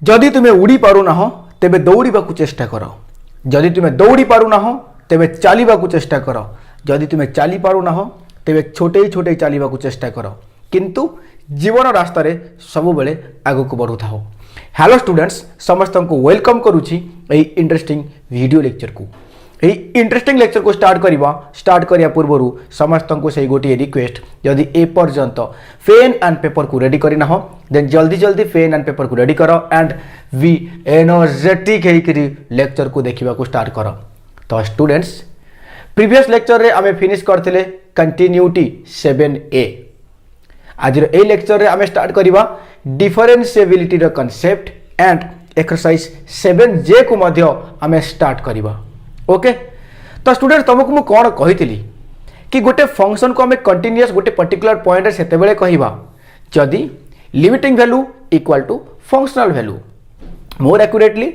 जदि तुम्हें उड़ी पारुना तेबे दौड़ा चेष्टा कर। जदि तुम्हें दौड़ी पारुना तेबे चलवा चेष्टा कर। जदि तुम्हें चली पारुना तेबे छोटे छोटे चलवा चेष्टा कर। किंतु जीवन रास्ता रे सब बेले आगक बढ़ु था। हेलो स्टूडेंट्स, समस्त को वेलकम करुच्ची इंटरेस्टिंग वीडियो लेक्चर को। यही इंटरेस्टिंग लेक्चर को स्टार्ट करिया पूर्व समस्त को सही गोटे रिक्वेस्ट, जदि ए पर्यंत पेन एंड पेपर को रेडी करना हो देन जल्दी जल्दी पेन एंड पेपर को रेडी करो एंड वी एनर्जेटिक होकर लेक्चर को देखा को स्टार्ट करो। तो स्टूडेंट्स, प्रीवियस लेक्चर रे आमे फिनिश करथिले कंटिन्यूटी 7A। आज ए लेक्चर रे आमे स्टार्ट करिबा डिफरेंशिएबिलिटी रो कांसेप्ट एंड एक्सरसाइज 7J को मध्य आमे स्टार्ट करिबा। ओके, तो स्टूडेंट तुमको मु कौन कही कि गोटे फंक्शन को आमे कंटिन्यूअस गोटे पर्टिकुलर पॉइंट सेते बेले कहिबा जदि limiting value equal to functional value, more accurately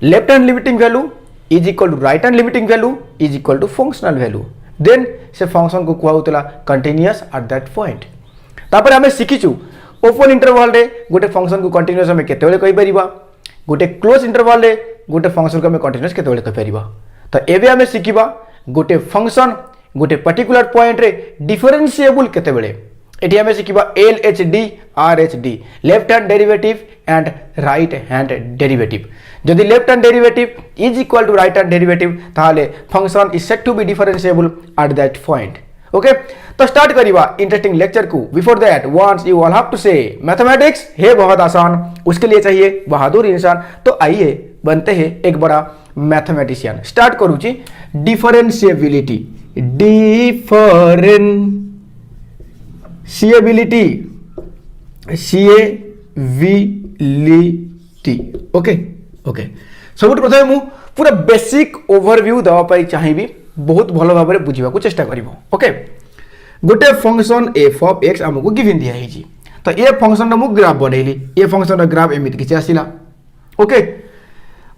left hand limiting value is equal to right hand limiting value is equal to functional value, then से फंक्शन को कहउतला कंटिन्यूअस एट दैट पॉइंट। तापर आमे शिखिचु open interval रे गोटे function को continuous आमे केते बेले कहि परिबा, गोटे क्लोज इंटरवल रे गोटे फंक्शन को आमे कंटिन्यूअस केते बेले कहि परिबा। तो एबे आमे शिखिबा गोटे फंक्शन गोटे पर्टिकुलर पॉइंट रे डिफरेंशिएबल केते बेले। एठी आमे शिखिबा LHD RHD, left hand derivative and right hand derivative. जदि left hand derivative is equal to right hand derivative ताहाले function is set to be differentiable at that point. Okay, तो start करिबा इंटरेस्टिंग लेक्चर को। Before that once you all have to say mathematics है बहुत आसान, उसके लिए चाहिए बहादुर इंसान। तो आइए बनते हैं एक बड़ा मैथमेटिशियन। स्टार्ट करूची डिफरेंशिएबिलिटी, सीएबिलिटी। ओके ओके, सब प्रथम मु पूरा बेसिक ओवरव्यू दवाई चाहिए, बहुत भल भाव में बुझा चेष्टा कर। ओके, गोटे फंक्शन एफ ऑफ एक्स आमको गिवन दिया है। तो ये फंक्शन मु ग्राफ बनैली, ये फंक्शन ग्राफ एमती किसी आसला। ओके,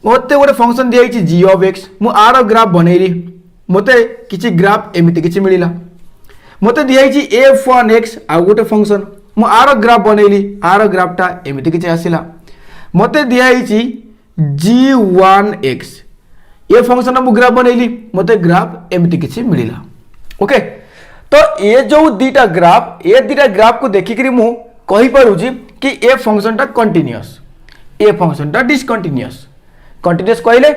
मत गोटे फंक्शन दिखाई जी ऑफ एक्स, मु आर ग्राफ बनैली, मत किसी ग्राफ एमती किसी मिलला। मत दिखाई f1x आ गोटे फंक्शन, मु आर ग्राफ बनैली, आर ग्राफटा एमती किसी आसला। मत दिखाई g1x, ये फंक्शन मु ग्राफ बनैली, मत ग्राफ एमती किसी मिलला। ओके, तो ये जो दीटा ग्राफ को देखिक मु कहि पारुची कि ए फंक्शन टा कंटिन्यूअस, ए फंक्शन टा डिसकंटिन्यूअस। कंटिन्यूअस कहले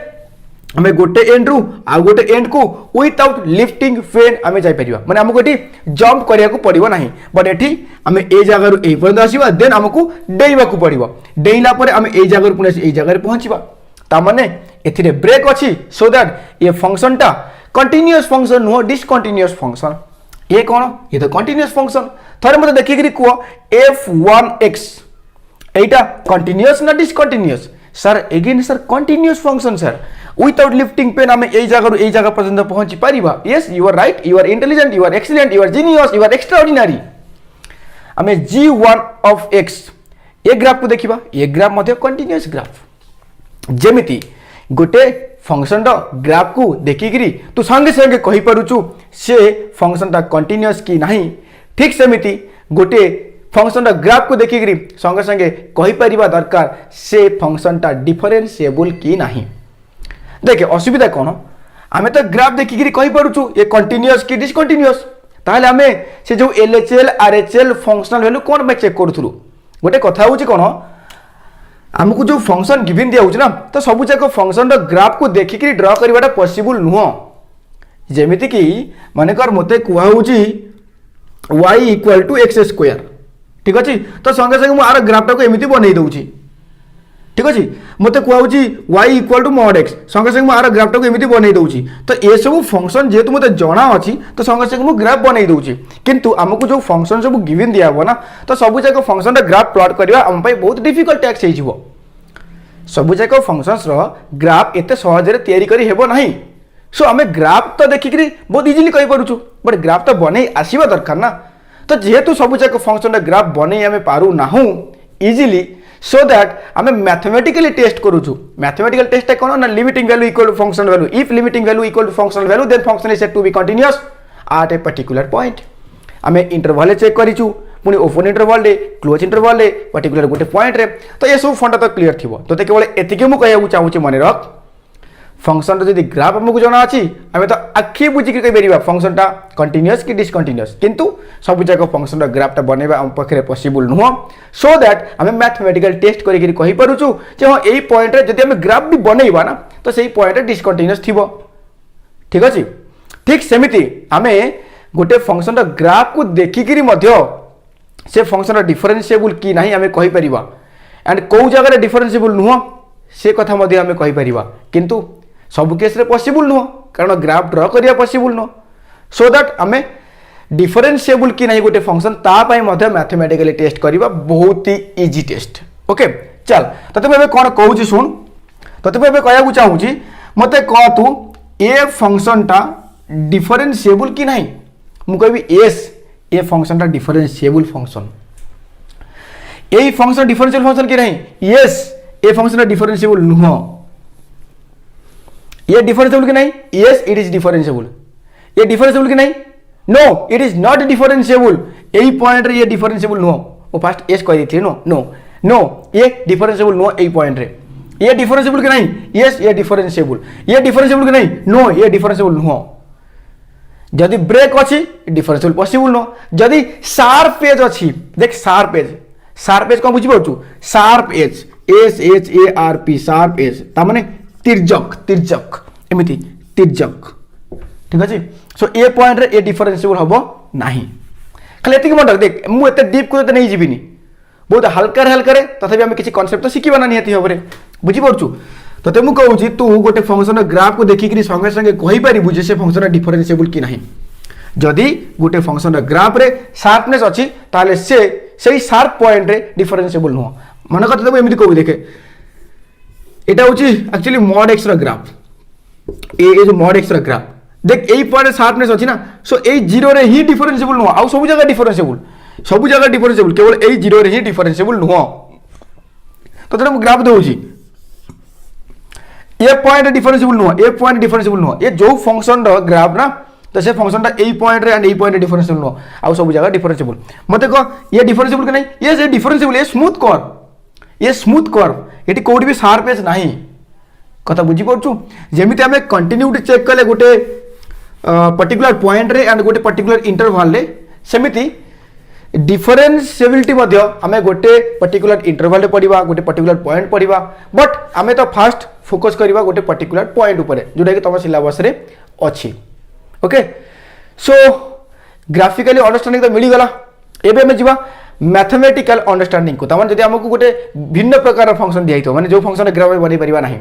हमें गोटे एंड रु आ गोटे एंड को विदाउट लिफ्टिंग फेन आमे जाई परिबा, माने हमको एठी जंप करिया को पड़िबो नाही, बट एठी हमें ए जगह रु ए पर्यंत आसीबा, देन हमको डेइबा को पड़िबो, डेइला परे हमें ए जगह रु पुनी ए जगह रे पहुंचीबा। ता माने एथिरे ब्रेक अछि सो दैट ये फंक्शन टा continuous function no discontinuous function. ये कौन? ये तो कंटिन्यूअस फंक्शन। थरे मते देखिकरी को f1x एटा कंटिन्यूअस ना discontinuous? Sir again sir continuous function sir, without lifting pen हमें ए जगह पर्यंत पहुंची परिबा। Yes, you are right, you are intelligent, you are excellent, you are genius, you are extraordinary. हमें g1 ऑफ x ए ग्राफ को देखिबा, ये ग्राफ मध्य कंटिन्यूअस ग्राफ। जेमिति गोटे फंक्शन ग्राफ को देखिकी तू संगे संगे कहि पारुचु से फंक्शन टा कंटिन्यूअस कि नहीं, ठीक सेमिति गोटे फंक्शन ग्राफ को देखिकी संगे संगे कहि परिबा दरकार से फंक्शन टा डिफरेंशिएबल कि नहीं। देखे असुविधा कौन, आमे तो ग्राफ देखिकी कहि पारुचु ये कंटिन्यूअस कि डिसकंटिन्यूअस, ताहले आमे से जो LHL RHL फंक्शनल वैल्यू कोन में चेक करूथुलु। गोटे कथा होची कोन, आमको जो फंक्शन गिवन दिया ना, तो सब जाक फंक्शन ग्राफ को देखिक ड्र करवाटा पॉसिबल नुह। जेमिति कि मानेकर मते कुहाउची y equal to x square, ठीक अच्छे, तो संगे संगे आर ग्राफटा को एमती बनई दूची, ठीक अच्छे। मते कुहाउची y equal to mod x, संगे संगे आर ग्राफटा को एमती बनई दूची। तो ये सब फंक्शन जेहेतु मते जणा अछि तो संगे संगे मु ग्राफ बनई दूची, किंतु आमको जो फंक्शन सब गिवन दिया हो ना, तो सब जाक फंक्शन ग्राफ प्लॉट करवा हम पाई बहुत डिफिकल्ट टैक्स हो। सब जाक फंक्शंस ग्राफ एते सहज रे तैयारी करी हेबो नाही। सो आमे ग्राफ तो देखिकरी बहुत इजीली कहि पारुछु, बट ग्राफ तो बनै आसीबा दरकार ना। तो जेहेतु सब जाक फंक्शन ग्राफ बनै आमे पारु नाहु इजीली, सो दैट आमे मैथमेटिकली टेस्ट करूछु। मैथमेटिकल टेस्ट कोन ना, limiting value equal to functional value, if limiting value equal to functional value then function is said to be continuous at a particular point. आमे interval check करिछु, पुणी open interval रे close interval रे particular गोटे point रे तो ये सब फंडा तो क्लियर थिबो तो केवल एतिके मु कहया चाहूची मन रख फंक्शन जदि ग्राफ हमको जना अछि आमे तो आखि बुझी के कहिबा फंक्शन टा कंटीन्यूअस कि डिसकंटीन्यूअस किंतु सब जगह फंक्शन ग्राफ टा बनेबा हम पखरे पॉसिबल नुह सो दैट हमें मैथमेटिकल टेस्ट करि कहि पारुछु जे हां एई पॉइंट रे जदि हमें ग्राफ भी बनेबा ना तो सेही पॉइंट रे डिसकंटीन्यूअस थिबो ठीक अछि ठीक सेमिति हमें गोटे फंक्शन ग्राफ को देखिकी मध्य से फंक्शन डिफरेंशिएबल कि नहीं आमे कहि परिबा एंड को जगह डिफरेंशिएबल नुह से कथा मध्य आमे कहि परिबा किंतु सब केस रे पॉसिबल नुह कारण ग्राफ ड्रा करिया पॉसिबल नुह सो दैट आमे डिफरेंशिएबल कि नहीं गोटे फंक्शन ता पई मध्य मैथमेटिकली टेस्ट करिबा बहुत ही इजी टेस्ट ओके चल तते मैं कोन कहूची सुन तते मैं कहया को चाहूची मते कह तू ए फंक्शन टा डिफरेंशिएबल कि नहीं मु कहबी यस ए फंक्शन टा डिफरेंशिएबल फंक्शन ए फंक्शन डिफरेंशिएबल फंक्शन कि नहीं यस ए फंक्शन टा डिफरेंशिएबल नुह ये डिफरेंशिएबल कि नहीं यस इट इज डिफरेंशिएबल ये डिफरेंशिएबल कि नहीं no it is not differentiable एई पॉइंट रे ये डिफरेंशिएबल नो वो फास्ट यस कह देथि नो नो नो ये डिफरेंशिएबल नो एई पॉइंट रे ये डिफरेंशिएबल कि नहीं यस ये डिफरेंशिएबल कि नहीं नो ये डिफरेंशिएबल नो जदि ब्रेक अछि डिफरेंशिएबल पॉसिबल नो जदि शार्प एज अछि देख शार्प एज कोन बुझि पड़छु sharp edge S H A R P sharp edge ता माने तिर्जक एमिति तिर्जक ठीक अछि सो ए पॉइंट रे ए डिफरेंशिएबल हबो नाही खाली एतिक मन देख मु एते डीप को नहीं जीविनी बहुत हल्का रे तथापि हम किसी कॉन्सेप्ट तो शिखिबा ना नियति होबरे बुझि पड़छु तते मु कहूची तू गोटे फंक्शन ग्राफ को देखिकरी संगे संगे कहि पारिबु जे से फंक्शन डिफरेंशिएबल कि नाही जदि गोटे फंक्शन ग्राफ रे शार्पनेस अछि ताले से सही शार्प पॉइंट रे डिफरेंशिएबल नो मन कत देबो एमिति कहू देखे एटा होची एक्चुअली मॉड एक्स रा ग्राफ ए जो मॉड एक्स रा ग्राफ देख एई पॉइंट शार्पनेस अछि ना सो एई जीरो रे ही डिफरेंशिएबल नो आ सब जगह डिफरेंशिएबल केवल एई जीरो रे ही डिफरेंशिएबल नो तो तेरे ग्राफ देउची ये पॉइंट डिफरेंशिएबल नुह ए पॉइंट डिफरेंशिएबल नुह ये जो फंक्शन ग्राफ ना तो से फंक्शन टा ए पॉइंट रे एंड ए पॉइंट डिफरेंशिएबल नुह आ सब जगह डिफरेंशिएबल मते कह ये डिफरेंशिएबल कि नहीं ये डिफरेंशिएबल ये स्मूथ कर्व एटी कोडी भी शार्प एज नाही कथा बुझी पड़छु जेमिति हमें कंटिन्यूटी चेक कले गोटे पर्टिकुलर पॉइंट रे एंड गोटे पर्टिकुलर इंटरवल रे सेमिति डिफरेंशिएबिलिटी मध्य हमें गोटे पर्टिकुलर इंटरवल रे पड़िबा गोटे पर्टिकुलर पॉइंट पड़िबा बट हमें तो फास्ट फोकस करबा गोटे पर्टिकुलर पॉइंट ऊपर जोटा कि तुम सिलेबस रे अछि ओके सो ग्राफिकली अंडरस्टैंडिंग तो मिली गला एबे हम जिबा मैथमेटिकल अंडरस्टैंडिंग को तमन जदि हमको गोटे भिन्न प्रकार फंक्शन दिया तो माने जो फंक्शन ग्राफ बनै परिबा नाही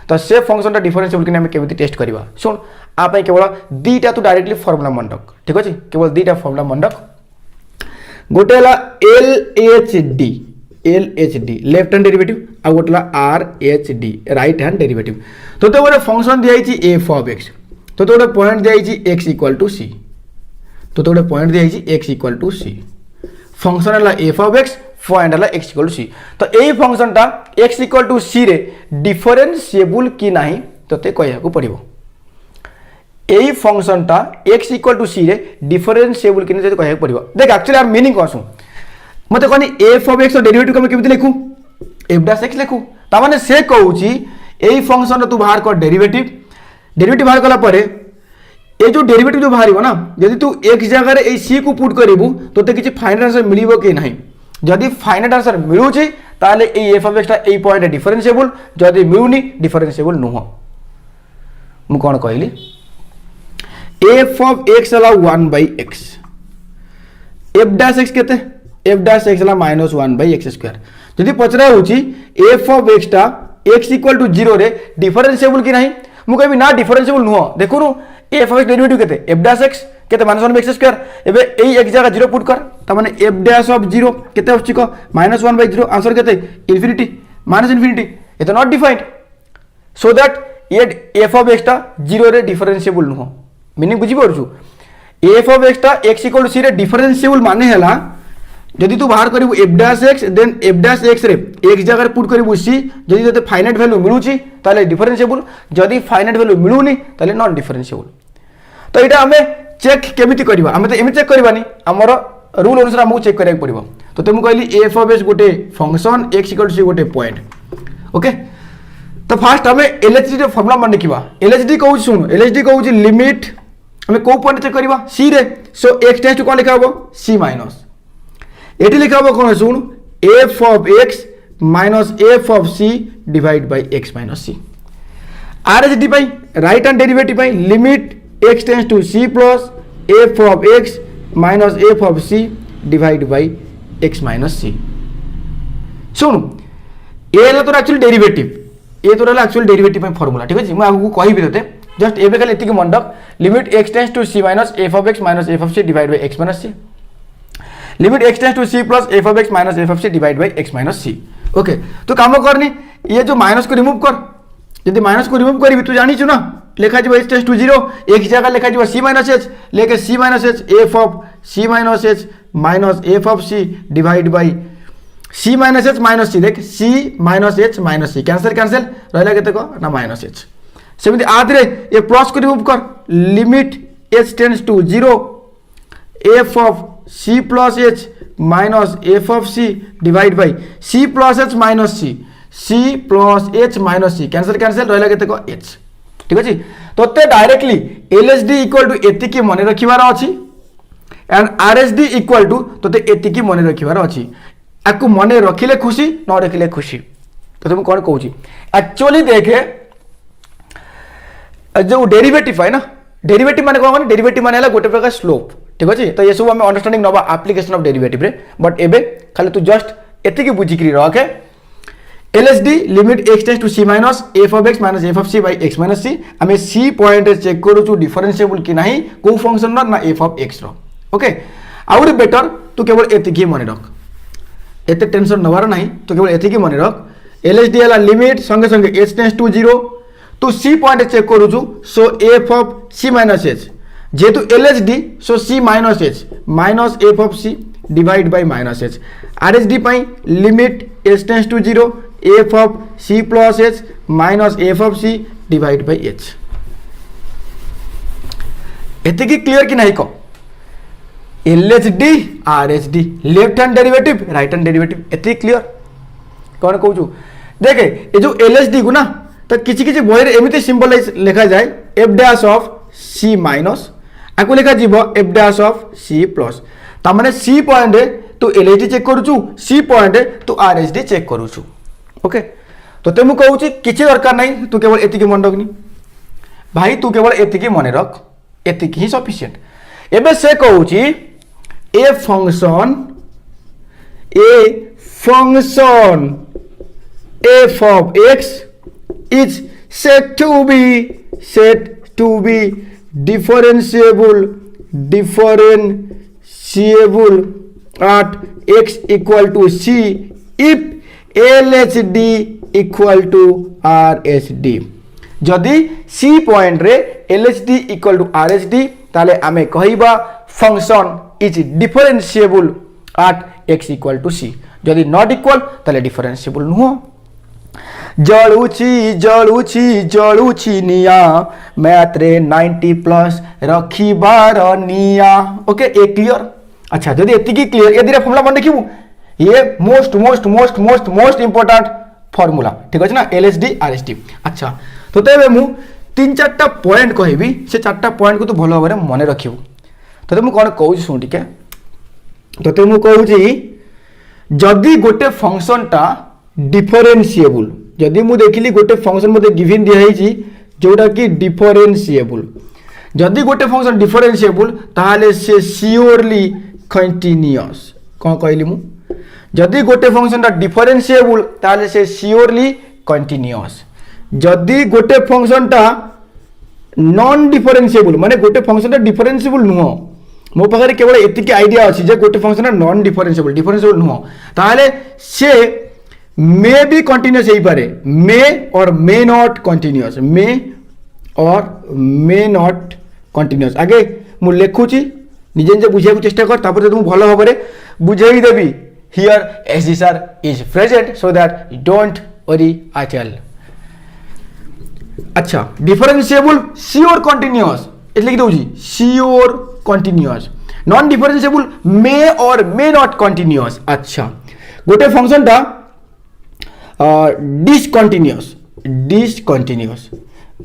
तो से फंक्शन डिफरेंशिएबल कि हम केमिति टेस्ट करबा सुन आ पई केवल दीटा तू डायरेक्टली फार्मूला मन रख ठीक अछि केवल दीटा फार्मूला मन रख गोटे हला LHD लेफ्ट हैंड डेरिवेटिव आ गोटे RHD राइट हैंड डेरिवेटिव तो गोटे फंक्शन दिया f ऑफ x तो गोटे पॉइंट दिया x इक्वल टू c तो गोटे पॉइंट दिया x equal to c function हला f ऑफ x पॉइंट हला x इक्वल टू c तो एई फंक्शन टा x इक्वल टू c रे डिफरेंशिएबल कि नाही तते कहया को पड़िबो एई फंक्शन टा x इक्वल टू c रे डिफरेंशिएबल कि नहीं कहया को पड़िबो देख एक्चुअली आर मीनिंग कोसु मते कहनी f ऑफ x डेरिवेटिव को केमिति लिखू f डैश x लिखू ता माने से कहूची एई फंक्शन तू बाहर कर डेरिवेटिव बाहर कला परे ए जो डेरिवेटिव जो बाहरिबो ना यदि तू x जगह रे ए c को पुट करिवु तो ते किछि फाइनल आंसर मिलिबो कि नाही जदि फाइनल आंसर मिलुची ताले ए f ऑफ x टा ए पॉइंट डिफरेंशिएबल जदि मिलुनी डिफरेंशिएबल नुह मु कोन कहली f ऑफ x हला 1/x f डैश x केते f डैश x हला -1/x² जदि पचरा होची f ऑफ x टा x इक्वल टू 0 रे डिफरेंशिएबल कि नाही मु कहबी ना डिफरेंशिएबल नुह देखु नु f ऑफ x डेरिवेटिव केते f डैश x केते -1/x² एबे एई x जगह 0 पुट कर त माने f डैश ऑफ 0 केते होची को -1/0 आंसर केते इंफिनिटी -इंफिनिटी ए तो नॉट डिफाइंड सो दैट ये f ऑफ x टा 0 रे डिफरेंशिएबल नुह मीनिंग बुझी पड़छु f ऑफ x टा x इक्वल टू c रे डिफरेंशिएबल माने हला जदि तू बाहर करिवु f dash x then f dash x रे x जगह पुट करिवु c जदि तते फाइनाइट वैल्यू मिलुची ताले डिफरेंशिएबल जदि फाइनाइट वैल्यू मिलुनी ताले नॉन डिफरेंशिएबल तो एटा हमें चेक केमिति करबा हमें तो एमि चेक करबानी हमर रूल अनुसार आमको चेक करिया पड़िबो तो तुम कहली एफ ऑफ एक्स गोटे फंक्शन एक्स इक्वल टू सी गोटे पॉइंट ओके तो फास्ट आम एलएचडी फर्मुला मन लिखा एलएचडी कहूँ शुण एलएचडी कहूँ लिमिट आम कौ पॉइंट चेक करवा सी रे सो एक्स टेंस टू कौन लिखा हम सी माइनस ये लिखा हम कौन शुण f of x minus f of c divide by x minus c RHD right hand derivative limit x tends to c plus f of x minus f of c divide by x minus c शुण ये तो actually derivative ये तो actually derivative formula ठीक है मुझे कहि ते जस्ट एबे खाली एतिक मन रख limit x tends to c minus f of x minus f of c divide by x minus c limit x tends to c plus f of x minus f of c divide by x minus c okay तो काम करनी ये जो minus को remove कर यदि minus को remove करी तू जानी ना लिखा एच टेंस टू 0 एक जगह लिखा सी माइनस एच लेके c minus h f of c minus h minus f of c divide by c minus h minus c देख c minus h minus c cancel cancel रहा के ना minus H सेमती आधे ये प्लस को remove कर limit h tends to 0 f of c plus h minus f of c divide by c plus h minus c plus h minus c cancel cancel रहा के एच ठीक अच्छे तो डायरेक्टली एलएचडी इक्वल टू एतिकी मन रखिबार अछि and RHD equal to तो एतिकी मन रखिबार अछि आपको मन रखिले खुशी न रखिले खुशी तो तुम कौन कहूँ एक्चुअली देखे जो डेरिवेटिव है ना डेरिवेटिव माने कौन डेरिवेटिव माने गोटे प्रकार स्लोप ठीक अच्छे तो ये सब आम अंडरस्टैंडिंग नवा एप्लिकेशन ऑफ डेरिवेटिव रे बट एबे खाली तू जस्ट एतिकी बुझिकरी रखे LHD limit x tends to c minus f of x minus f of c by x minus c आम सी पॉइंट चेक करूँ डिफरेंशिएबल कि नहीं कौ फंक्शन ना एफ ऑफ एक्स ओके आउरी बेटर तू केवल एतिकी मन रख एते टेंशन नवार नहीं तो केवल एतिकी मन रख एलएचडी है लिमिट संगे संगे एच टेंस टू 0 तो सी पॉइंट चेक करूँ so F of c minus h जेहेतु LHD so c minus h minus f of c divide by minus h RHD limit h tends to 0 f of c plus h minus f of c divide by h एतिकी clear कि नहीं कह LHD RHD left hand derivative right hand derivative एति clear कौन कहूँ देखे ये जो एलएचडी को ना तो किसी किसी बही एमती सिंबलाइज लिखा जाए f dash of c minus आपको लिखा जीव f dash of c plus तार सी पॉइंट तू एलएचडी चेक करूँ सी पॉइंट तू आरएचडी चेक करूँ ओके तो मुझे कहूँ किसी दरकार नहीं तू केवल एतिकी मन रखनी भाई तू केवल एतिकी मन रख एतिकी ही सफिशिएंट एबे से कहूँ a function F of x is said to be differentiable at x equal to c if LHD equal to RHD जदि c पॉइंट रे LHD equal to RHD ताले आमे कहिबा function is differentiable at x equal to c जदि not equal ताले differentiable नुह जलुची जलुची जलुची निया मैत्रे 90 प्लस रखिबार निया ओके ए क्लियर अच्छा जदि एतिकी क्लियर ए दिरा फॉर्मूला मन देखिबू ये most most most most most important formula ठीक अछि ना एलएचडी आरएचडी अच्छा तो तेबे मु 3-4टा पॉइंट कहबी से 4टा पॉइंट को तू भलो भाबरे मन रखिबू तो मु कोन कहू सुन ठीक है तो मु कहू छी जदि गोटे फंक्शन टा डिफरेंशिएबल जदि मु देखिली गोटे फंक्शन मते गिवन दिया है जोटा कि डिफरेंशिएबल जदि गोटे फंक्शन डिफरेंशिएबल ताहाले से सियोरली कंटीन्यूअस कोन कहली मु जदि गोटे फंक्शन टा डिफरेंशिएबल ताहाले से सियोरली कंटीन्यूअस जदि गोटे फंक्शन टा नॉन डिफरेंशिएबल माने गोटे फंक्शन टा डिफरेंशिएबल नुह मो पाखरे केवल एतिकी आइडिया अछि जे गोटे फंक्शन टा नॉन डिफरेंशिएबल नुह ताहाले से मे भी कंटिन्यूअस हो पारे मे और मे नॉट कंटिन्यूअस मे और मे नॉट कंटिन्यूअस आगे मु लिखुची निजे निजे बुझिया चेष्टा कर तापर तुम भलो भाबरे बुझेई देबी here SGR is present so that don't worry at all अच्छा डिफरेंशिएबल श्योर कंटिन्यूअस એટલે કે દઉં છી શ્યોર કન્ટિન્યુઅસ नॉन डिफरेंशिएबल मे और मे नॉट कंटिन्यूअस। अच्छा गोटे फंक्शन टा डिसकंटिन्यूअस डिसकंटिन्यूअस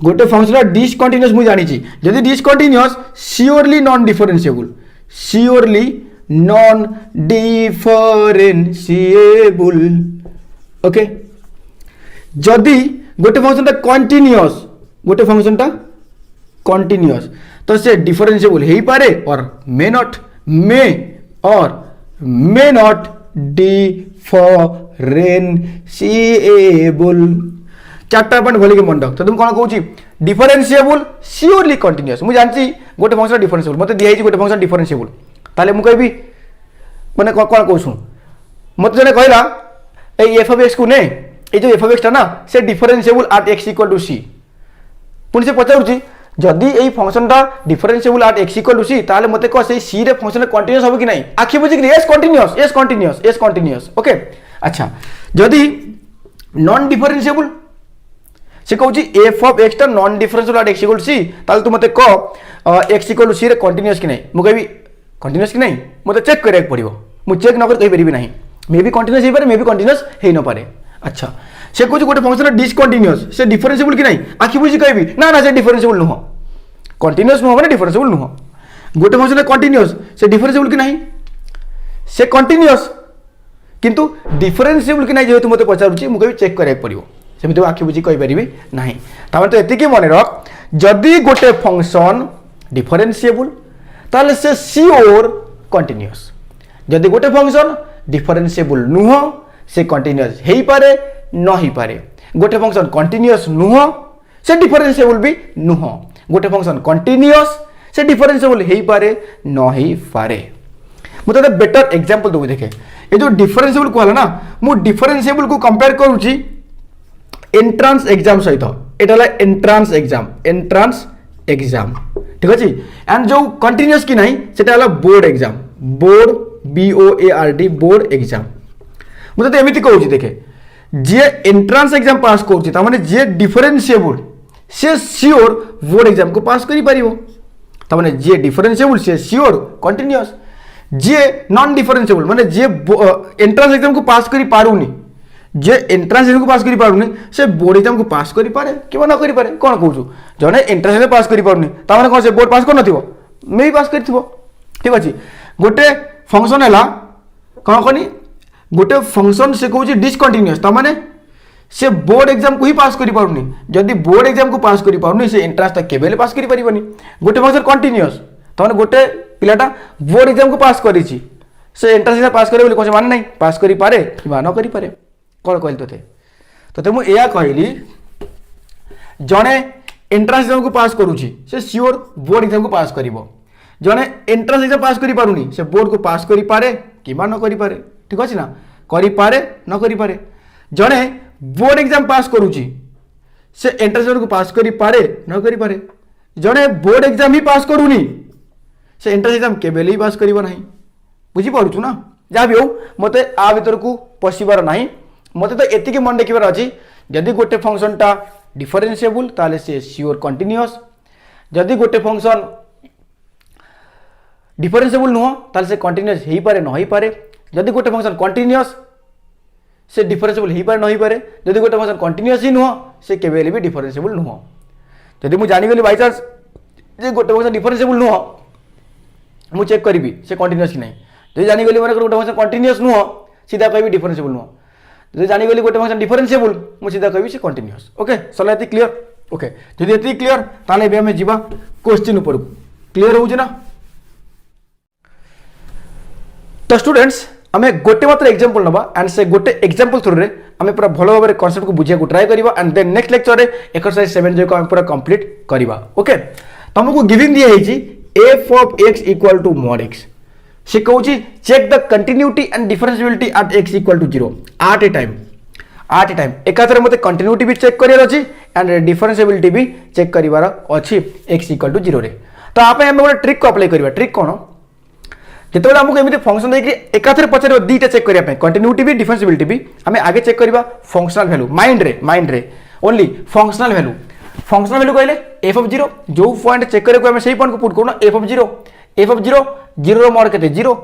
गोटे फंक्शन डिसकंटिन्यूअस मुझे जानी जदि discontinuous surely non differentiable surely non differentiable okay. जदि गोटे फंक्शन टा कंटिन्यूअस गोटे फंक्शन टा कंटिन्यूअस तो से डिफरेंशिएबल हो पारे और मे नॉट डिफरेंशिएबल। चार्टा पॉइंट भलिक मन रख तो तुम कौन कहूँ डिफरेंशिएबल श्योरली कंटिन्यूअस मुझे जानची गोटे फंक्शन डिफरेंशिएबल मत दिखाई गोटे फंक्शन डिफरेंशिएबल ताले मु कहबी माने कौन कहूँ मत जने कहला एफ ऑफ एक्स को ने ये जो एफ ऑफ एक्स टा ना से differentiable at x equal to c पुणी से पचारुची जदि ये फंक्शन टा differentiable at x equal to c ताले मते कह से सी रे फंक्शन कंटीन्यूअस हो कि नहीं आखि बुझी कि यस कंटीन्यूअस ओके। अच्छा जदि नॉन डिफरेंशिएबल से कहूँ एफ ऑफ एक्स टा non differentiable at x equal to c ताले तू मते कह एक्स इक्वल टू सी रे कंटीन्यूअस कि नहीं मु कहबी कंटीन्यूअस कि नहीं मते चेक करिया पड़िबो मु चेक न कर कहि परिबी नहीं मे बी कंटीन्यूअस हे पारे मे बी कंटीन्यूअस हे न पारे। अच्छा से कहूँ गोटे फंक्शन डिसकंटीन्यूअस से डिफरेंशिएबल कि नहीं आखि बुझी कहबी ना ना से डिफरेंशिएबल नुह कंटीन्यूअस नुह माने डिफरेंशिएबल नुह गोटे फंक्शन कंटीन्यूअस से डिफरेंशिएबल कि नहीं से कंटीन्यूअस किंतु डिफरेंशिएबल कि नहीं जेहेतु मते पचारुची मु कहबी चेक करिया पड़िबो सेमिति आखि बुझी कहि परिबी नाही तामे तो एतिकी मन रख जदि गोटे फंक्शन डिफरेंशिएबल ताले से श्योर कंटीन्यूअस जदि गोटे फंक्शन डिफरेंशिएबल नुह से कंटीन्यूअस हेई पारे न ही पारे गोटे फंक्शन कंटीन्यूअस नुह से डिफरेंशिएबल भी नुह गोटे फंक्शन कंटीन्यूअस से डिफरेंशिएबल हेई पारे न ही पारे। मु तते बेटर एग्जांपल दउ देखे ये जो डिफरेंशिएबल कहला ना मु डिफरेंशिएबल को कंपेयर करूची एंट्रांस एग्जाम सहित एटा एंट्रांस एग्जाम ठीक अछि एंड जो कंटीन्यूअस की नहीं सेटा हला board exam board BOARD board exam मुझे एमती कहूँ देखे जे एंट्रांस एग्जाम पास करुच्ची तामाने जे डिफरेंशिएबल से श्योर बोर्ड एग्जाम को पास करि परिबो तामाने जे डिफरेंशिएबल से श्योर कंटीन्यूअस जे नॉन डिफरेंशिएबल माने जे एंट्रांस एग्जाम को पास करि पारुनी जे एंट्रांस एग्जाम को पास करि पारुनी से बोर्ड एग्जाम को पास करि पारे किबा न करि पारे कोन कहूछु जने एंट्रांस एग्जाम पास करि पारुनी तामाने कोन से बोर्ड पास कर नथिबो मे भी पास करथिबो ठीक अछि। गोटे फंक्शन हैला कोन कोनी गोटे फंक्शन से कहूँ डिसकंटीन्यूअस तामाने से बोर्ड एग्जाम को ही पास करि पारुनी जदि बोर्ड एग्जाम को पास करि पारुनी से एंट्रांस तक केबेले पास करि परिबनी गोटे फंक्शन कंटीन्यूअस तामाने गोटे पिलाटा बोर्ड एग्जाम को पास करिछि से एंट्रांस एग्जाम पास करे बोली कोन माने नहीं पास करि पारे कि न करि पारे कोन कहली तते मु एया कहली जने एंट्रांस एग्जाम को पास करूछि से श्योर बोर्ड एग्जाम को पास करिवो जने एंट्रांस एग्जाम पास करि पारुनी से बोर्ड को पास करि पारे कि न करि पारे ठीक अछि ना करि पारे न करि पारे जने बोर्ड एग्जाम पास करूची से एंट्रांस एग्जाम को पास करि पारे न करि पारे जने बोर्ड एग्जाम ही पास करूनी से एंट्रांस एग्जाम केबेले ही पास करिवो नाही बुझी पड़ुछु ना जा भी हो मते आ भीतर को पसिबार नाही मते तो एतिके मन देखिबार अछि जदि गोटे फंक्शन टा डिफरेंशिएबल ताले से श्योर कंटीन्यूअस जदि गोटे फंक्शन डिफरेंशिएबल नुह ताले से कंटीन्यूअस हेई पारे न हेई पारे जदि गोटे फंक्शन कंटीन्यूअस से डिफरेंशिएबल हेई पारे न हेई पारे जदि गोटे फंक्शन कंटीन्यूअस ही नुह से केबेले भी डिफरेंशिएबल नुह जदि मु जानि गेली बाय चांस जे गोटे फंक्शन डिफरेंशिएबल नुह मु चेक करिवि से कंटीन्यूअस कि नहीं जदि जानि गेली माने गोटे फंक्शन कंटीन्यूअस नुह सीधा कहबी डिफरेंशिएबल नुह जदि जानि गेली गोटे फंक्शन डिफरेंशिएबल मु सीधा कहबी से कंटीन्यूअस ओके सला एति क्लियर ओके जदि एति क्लियर ताले बे हमें जीवा क्वेश्चन ऊपर क्लियर होउछ ना। तो स्टूडेंट्स आमे गोटे मात्र एग्जांपल नबा एंड से गोटे एग्जांपल थ्रू रे आमे पूरा भलो भाबरे कांसेप्ट को बुझिया को ट्राई करबा एंड देन नेक्स्ट लेक्चर रे एक्सरसाइज 7 जो को आमे पूरा कंप्लीट करबा ओके। तुमको गिवन दिया है जी f of x equal to mod x से कहू छी check the continuity and differentiability at x equal to 0 at a time एकाथरे मते कंटिन्यूटी भी चेक करियार अछि एंड डिफरेंशिएबिलिटी भी चेक करिवार अछि x equal to 0 रे। तो आपे हम गोटे ट्रिक को अप्लाई करबा ट्रिक कोन जेतेबेले हमको एमिति फंक्शन देकि एकाथरे पछरे दीटा चेक करिया पे कंटिन्यूटी भी डिफरेंशिएबिलिटी भी हमें आगे चेक करबा फंक्शनल वैल्यू माइंड रे ओनली फंक्शनल वैल्यू कहले f of 0 जो पॉइंट चेक करे को हम सही पॉइंट को पुट करूना f of 0 f of zero zero mod के जीरो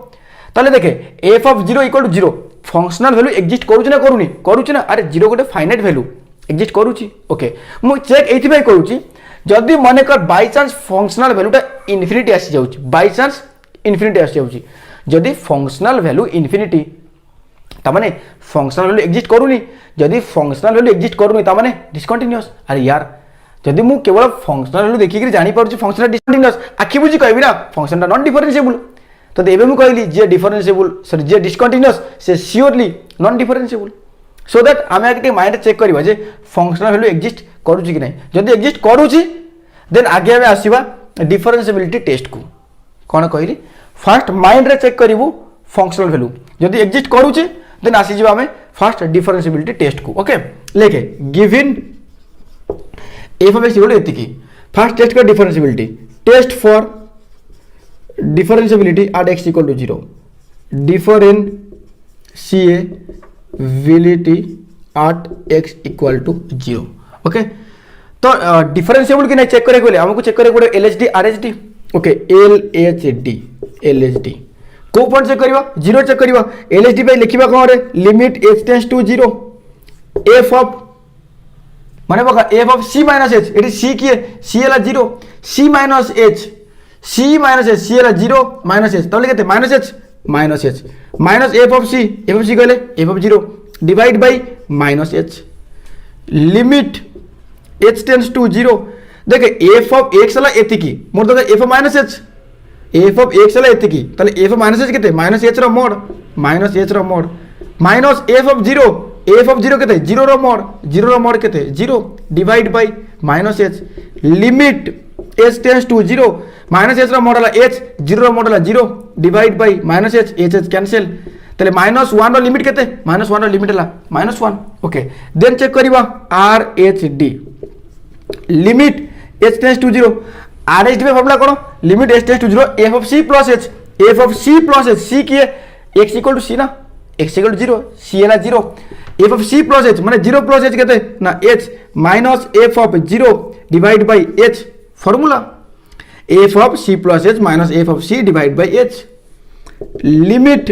ताले देखे f of zero equal to zero functional value exist करूची ना करूनी करूची ना अरे जीरो गोटे फाइनाइट वैल्यू एक्जिस्ट करूची ओके मु चेक एथि करूची जदि मन कर बाय चांस फंक्शनल वैल्यूटा इनफिनिटी आसी जाउची बाय चांस इनफिनिटी आसी जाउची जदि फंक्शनल वैल्यू इनफिनिटी तामाने फंक्शनल वैल्यू एक्जिस्ट करूनी जदि फंक्शनल वैल्यू एक्जिस्ट करूनी तामाने डिसकंटिन्यूअस अरे यार जदि मु केवल फंक्शनल वैल्यू देखि जानि पारुची फंक्शनल डिसकंटिन्यूअस आखि बुझी कहबी ना फंक्शनटा नॉन डिफरेंशिएबल तो एबे मु कहली जे डिफरेंशिएबल सॉरी जे डिसकंटिन्यूअस से surely non differentiable so that आमे आगे माइंड चेक करबा जे फंक्शनल वैल्यू एक्जिस्ट करूची कि नहीं जदि एक्जिस्ट करूची देन आगे आमे आसीबा डिफरेंशिएबिलिटी टेस्ट को कोन कहली फर्स्ट माइंड रे चेक करिवु फंक्शनल वैल्यू जदि एक्जिस्ट करूची देन आसी जिबा हमें फर्स्ट डिफरेंशिएबिलिटी टेस्ट को ओके लेके given f of x equal to एतिकी फर्स्ट टेस्ट कर differentiability test for differentiability at x equal to 0 differentiability at x equal to 0 okay तो डिफरेंशिएबल कि नहीं चेक करे बोले हमको चेक करे पड़े LHD RHD okay LHD LHD को पॉइंट चेक करबा 0 चेक करबा एलएचडी पे लिखिबा कोन रे limit h tends to 0 f of माने बका f of c minus h एटी c की c हला 0 c माइनस h c हला 0 माइनस h तले केते minus h minus f of c कहले f of 0 divide by minus h limit h tends to 0 देखे f ऑफ x हला एतिकी मोर देखे f of minus h f of x हला एतिकी ताले एफ ऑफ माइनस h केते माइनस h रो मोड माइनस एफ ऑफ 0 केते 0 रो मोड केते 0 divide by minus h limit h tends to 0 minus h रो मोड हला h 0 रो मोड हला 0 divide by minus h cancel ताले माइनस 1 रो लिमिट केते माइनस 1 रो लिमिट हला माइनस 1 ओके देन चेक करबा R H D limit h tends to 0 RHD में फॉर्मूला कौन limit h tends to 0 f of c plus h c की x equal to c ना x equal to 0 c है 0 f of c plus h माने 0 plus h कहते ना h minus f of 0 divide by h formula f of c plus h minus f of c divide by h limit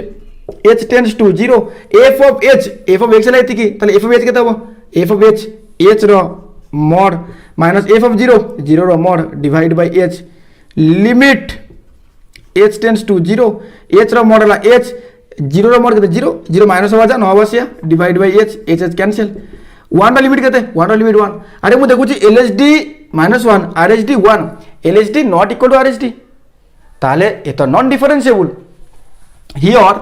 h tends to 0 f of x लाइती की ताले f of h कहता हो f of h रो mod minus f of 0 रो mod divide by h limit h tends to 0 h रो mod हला h 0 रो mod केते 0 माइनस हो जा न अवश्य डिवाइड बाय h कैंसिल 1 रो लिमिट केते 1 रो लिमिट 1 अरे मु देखुची lhd -1 rhd 1 lhd not equal to rhd ताले ए तो non differentiable here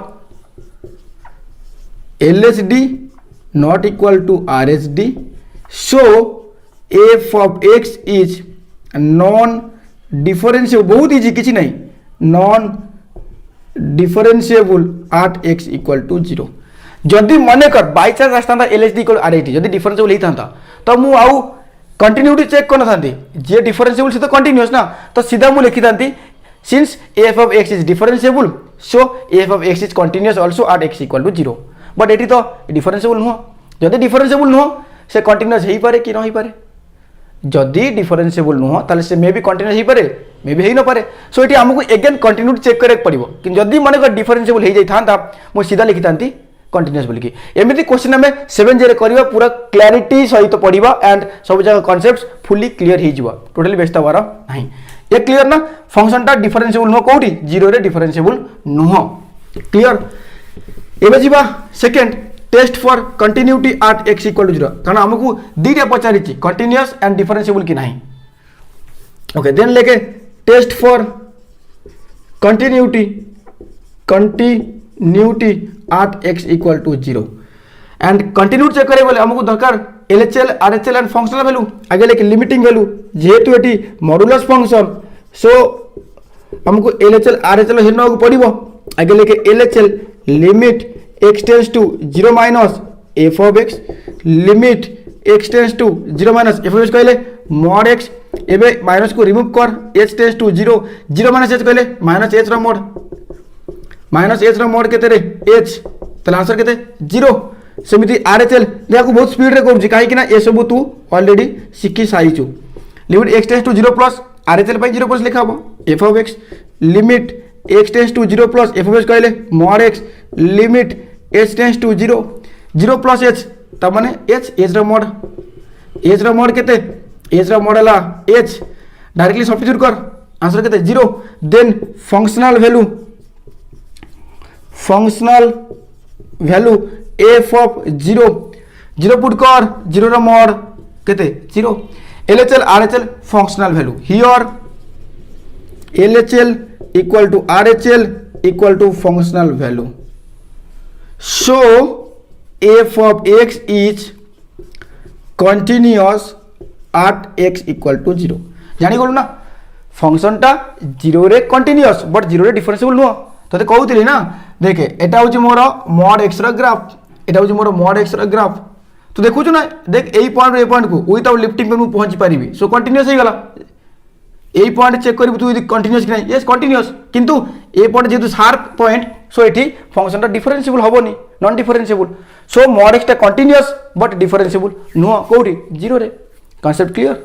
lhd not equal to rhd so f of x is non differentiable बहुत इजी किसी नहीं non differentiable at x equal to 0 जदि मन कर बाय चांस आस्ता lhd इक्वल rhd जदि डिफरेंशिएबल ही था तो मु आउ कंटिन्यूटी चेक करना थांती जे डिफरेंशिएबल से तो कंटिन्यूअस ना तो सीधा मु लिखि थांती since f of x is differentiable so f of x is continuous also at x equal to 0 but eighty तो डिफरेंशिएबल नुह जदि डिफरेंशिएबल नुह से कंटिन्यूअस हेई पारे कि न हेई पारे जदि डिफरेंशिएबल नुह ताले से मे बी कंटिन्यूअस हेई पारे मे बी हेई न पारे सो एटी हमको अगेन कंटिन्यूटी चेक करे पड़िबो कि जदि माने को डिफरेंशिएबल हेई जाई थांता मु सीधा लिखि थांती कंटिन्यूअस बोली कि एमिति क्वेश्चन हमें 7 जे रे करबा पूरा क्लैरिटी सहित पढ़िबा एंड सब जगह कांसेप्ट्स फुली क्लियर हेई जिवो टोटली व्यस्त हवार नहीं ये क्लियर ना फंक्शन टा डिफरेंशिएबल नुह कोठी 0 रे डिफरेंशिएबल नुह क्लियर एबे जिबा second test for continuity at x equal to 0 कारण हमको दीटा पचारि कंटिन्यूअस एंड डिफरेंशिएबल कि नहीं ओके देन लेके test for continuity at x equal to 0 and continuity check करे बोले हमको दरकार LHL RHL and functional value आगे लेके लिमिटिंग वैल्यू जेहेतु एटी मॉडुलस फंक्शन सो हमको LHL RHL हेन पड़िबो आगे लेके LHL limit x tends to 0 minus f of x limit x tends to 0 minus f of x कहले mod x एबे माइनस को रिमूव कर h tends to 0 minus h कहले माइनस h रो mod केते रे h तले आंसर केते 0 सेमिति RHL देखो बहुत स्पीड रे करू काहे कि ना ए सब तू ऑलरेडी सिक्की साइचु limit x tends to 0 plus RHL by 0 plus लिखा हो f of x limit x tends to 0 plus f of h कहले mod x limit h tends to 0 0 plus h ता माने h रो mod केते h रो mod हला h directly substitute कर आंसर केते 0 then functional value f of 0 put कर 0 रो mod केते 0 LHL RHL functional value here LHL equal to RHL equal to functional value. So f of x is continuous at x equal to 0. जानी गलु ना function टा 0 रे continuous but 0 रे differentiable नुह तते कहउतिली ना देखे एटा होची मोर mod x रो ग्राफ एटा होची मोर mod x रो ग्राफ तो देखु छु ना देख एई पॉइंट रे पॉइंट को विदाउट लिफ्टिंग पे मु पहुंची परिबी सो कंटिन्यूअस हे गला এই পয়েন্ট চেক করিবি তুই কন্টিনিউয়াস কি নাই यस কন্টিনিউয়াস কিন্তু এই পয়েন্ট যেহেতু শার্প পয়েন্ট সো এটি ফাংশনটা ডিফারেন্সিবল হবনি নন ডিফারেন্সিবল সো mod x টা কন্টিনিউয়াস বট ডিফারেন্সিবল নুহ কোটি 0 রে কনসেপ্ট ক্লিयर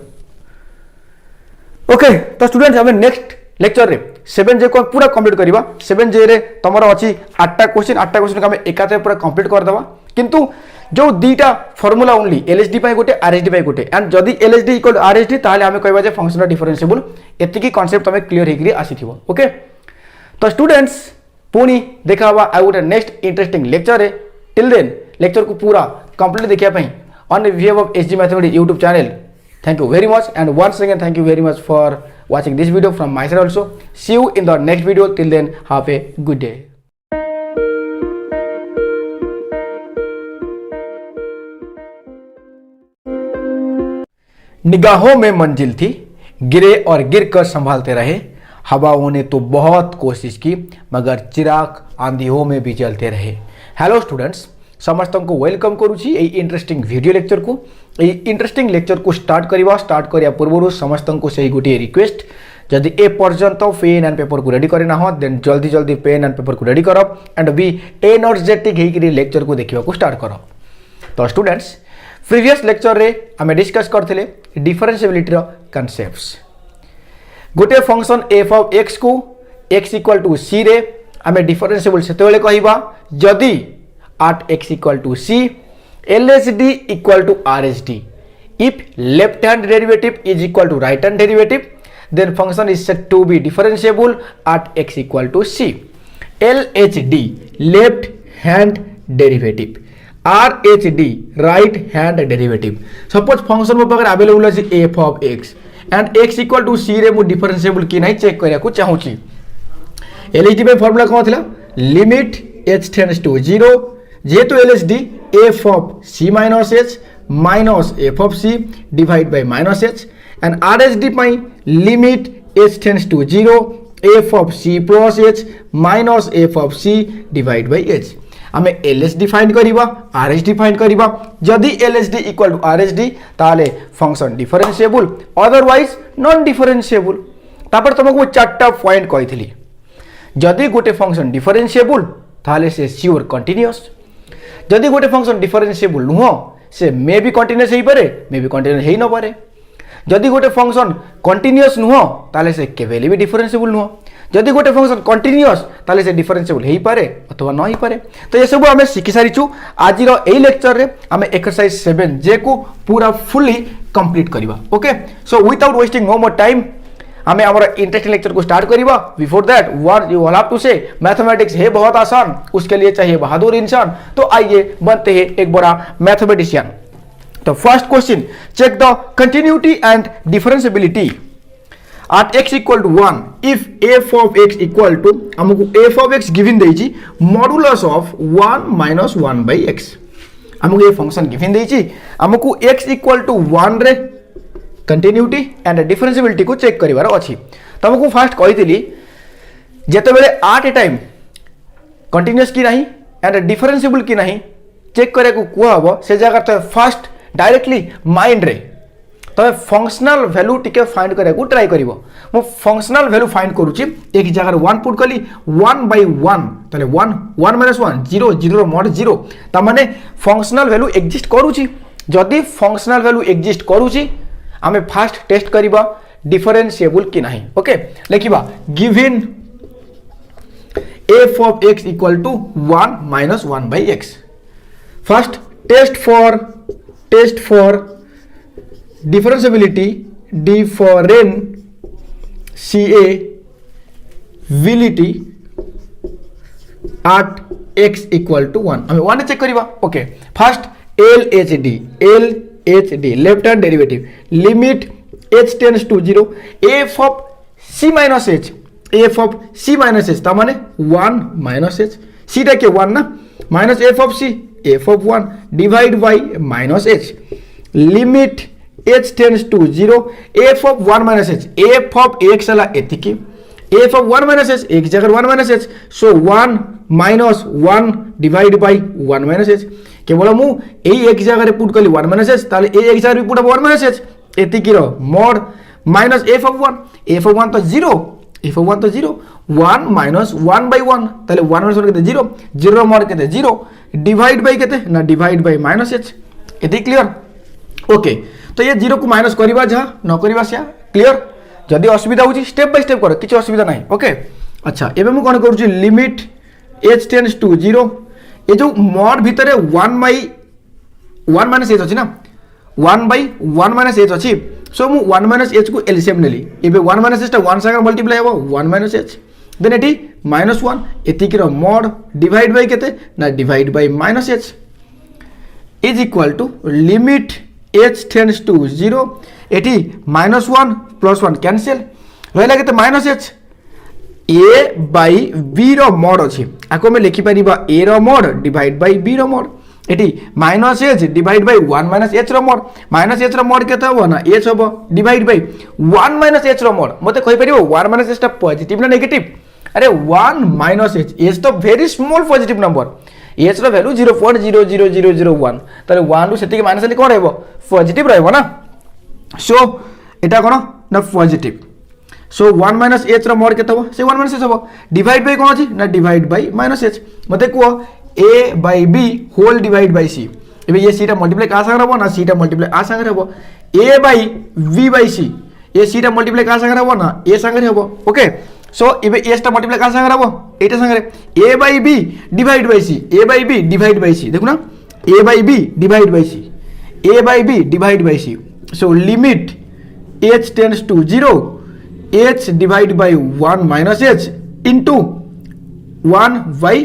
ओके तो स्टूडेंट्स हमें नेक्स्ट लेक्चर रे 7J को पूरा कंप्लीट करबा 7J रे तमरो अछि 8टा क्वेश्चन को हमें एकाते पूरा कंप्लीट कर देबा किंतु जो दीटा फॉर्मूला ओनली एलएचडी पाई गोटे आरएचडी पाई गोटे एंड जदी एलएचडी इक्वल आरएचडी ताले हमें कहबा जे फंक्शन डिफरेंशिएबल एतिकी कांसेप्ट हमें क्लियर हेकरी आसीथिबो ओके तो स्टूडेंट्स पुनी देखाबा आ गोटे नेक्स्ट इंटरेस्टिंग लेक्चर रे टिल देन लेक्चर को पूरा कंप्लीट देखिया पई on behave of SG mathematics YouTube channel thank you very much and once again thank you very much for watching this video from my side also see you in the next video till then have a good day निगाहों में मंजिल थी गिरे और गिर कर संभालते रहे हवाओं ने तो बहुत कोशिश की मगर चिराग आंधियों में भी जलते रहे हेलो स्टूडेंट्स समस्त को वेलकम करुछि ए इंटरेस्टिंग वीडियो लेक्चर को ए इंटरेस्टिंग लेक्चर को स्टार्ट करिया पूर्व समस्त को सही गोटे रिक्वेस्ट जदि ए पर्यंत पेन एंड पेपर को रेडी करे ना हो देन जल्दी जल्दी पेन एंड पेपर को रेडी करो एंड बी एनर्जेटिक हेकरी लेक्चर को देखिबा को स्टार्ट करो तो स्टूडेंट्स प्रीवियस लेक्चर रे हमें डिस्कस करथिले डिफरेंशिएबिलिटी रो कांसेप्ट्स गोटे फंक्शन f ऑफ x को x इक्वल टू c रे हमें डिफरेंशिएबल सेतेबेले कहिबा जदि at x equal to c LHD equal to RHD if left hand derivative is equal to right hand derivative then function is said to be differentiable at x equal to c LHD left hand derivative RHD right hand derivative suppose function मो पाकर available अछि f of x and x equal to c रे मु differentiable की नहीं check करिया को चाहू छी LHD पे फार्मूला कोन थिला लिमिट h टेंड्स टू 0 जेतु LHD f of c minus h minus f of c divide by minus h and RHD पाई limit h tends to 0 f of c plus h minus f of c divide by h हमें LHD find करिबा RHD find करिबा जदि LHD equal to RHD ताले function differentiable otherwise non differentiable तापर तुमको चारटा point कहितली जदि गोटे फंक्शन डिफरेंशिएबल ताले से श्योर कंटीन्यूअस जदि गोटे फंक्शन डिफरेंशिएबल नुह से मे बी कंटीन्यूअस हेई पारे मे बी कंटीन्यूअस हेई न पारे जदि गोटे फंक्शन कंटीन्यूअस नुह ताले से केबेली भी डिफरेंशिएबल नुह जदि गोटे फंक्शन कंटीन्यूअस ताले से डिफरेंशिएबल हेई पारे अथवा न हेई पारे तो ये सब हमें शिखि सारिछु आज रो एई लेक्चर रे हमें एक्सरसाइज 7J को पूरा फुल्ली कंप्लीट करिबा okay so without wasting no more time हमें हमारा इंटरेस्टिंग लेक्चर को स्टार्ट करिबा before that what you all have to say mathematics है बहुत आसान उसके लिए चाहिए बहादुर इंसान तो आइए बनते हैं एक बड़ा मैथमेटिशियन तो first question check the continuity and differentiability at x equal to 1 if f of x equal to हमको f of x given देइची modulus of 1 minus 1 by x हमको ये फंक्शन गिवन देइची हमको x equal to 1 रे continuity and differentiability को check करिवार अछि त हमको फर्स्ट कहितली जेते बेले एट ए टाइम कंटीन्यूअस की नहीं एंड डिफरेंशिएबल की नहीं चेक करे को कुआ हबो से जगह त फर्स्ट डायरेक्टली माइंड रे तो फंक्शनल वैल्यू टिके फाइंड करे को ट्राई करिवो मो फंक्शनल वैल्यू फाइंड करूची एक जगह 1 पुट कली 1 by 1 तले 1 1 minus 1 0 0 रो mod 0 त माने फंक्शनल वैल्यू एग्जिस्ट करूची जदी फंक्शनल वैल्यू एग्जिस्ट करूची हमें फर्स्ट टेस्ट करिबा डिफरेंशिएबल की नहीं ओके लिखिबा given f of x equal to 1 minus 1 by x. First, test for differentiability, differentiability at x equal to 1. I mean 1 check करिबा. Okay, first LHD left hand derivative, limit h tends to 0, f of c minus h ता माने 1 minus h, c टा के 1 ना, minus f of 1 divide by minus h, limit h tends to 0, f of 1 minus h, f of x ला एतिकी, f of 1 minus h, x जगह 1 minus h, so 1 minus 1 divide by 1 minus h. केवल मु ए x जगह रे put कली 1 minus h, ताले ए x जगह रे पुट 1 minus h, एतिकी रो mod minus f of 1 तो 0, 1 minus 1 by 1, ताले 1 minus 1 केते 0, 0 mod केते 0, divide by केते ना divide by minus h. एति क्लियर. ओके, तो ये 0 को माइनस करिबा जहा न करिबा से क्लियर. जदि असुविधा होची स्टेप बाय स्टेप करो, किछ असुविधा नाही. ओके, अच्छा एबे मु कोन करूची लिमिट h टेंड्स टू 0, ए जो mod भितरे 1 minus h अछि ना, 1 by 1 minus h अछि, सो मु 1 minus h को एलसीएम नेली. एबे 1 minus h टा 1 संगे मल्टीप्लाई हेबो 1 minus h, देन एटी -1 एतिकी रो mod डिवाइड बाय केते ना divide by -h is equal to limit h tends to 0, एटी -1 प्लस 1 कैंसिल रहला केते -h, a by b रो mod अछि, आको में लिखि परिबा a रो mod डिवाइड बाय b रो mod, एटी -h divide by 1 minus h रो mod, -h रो mod केते हो ना h होबो डिवाइड बाय 1 minus h रो mod. मते कहि परिबो 1 minus h टा पॉजिटिव ना नेगेटिव. अरे 1 minus h तो very small positive number, h रो वैल्यू 0.00001, तारे 1 रु सेति के माइनस ले कोन रहबो पॉजिटिव रहबो ना. सो एटा कोन ना पॉजिटिव, सो 1 minus h रो mod केते हो से 1 minus h होबो डिवाइड बाय कोन अछि ना डिवाइड बाय -h. मते को a by b whole divide by c, एबे ये c टा मल्टीप्लाई का संग रहबो ना c टा मल्टीप्लाई आ संग रहबो, a by v by c, ये c टा मल्टीप्लाई का संग रहबो ना a संग रहबो. ओके, सो एबे s टा मल्टीप्लाई का संग रहबो एटा संग रे a by b divide by c, a by b divide by c, देखो ना a by b divide by c, a by b divide by c, so limit h tends to 0, h divide by 1 minus h into 1 by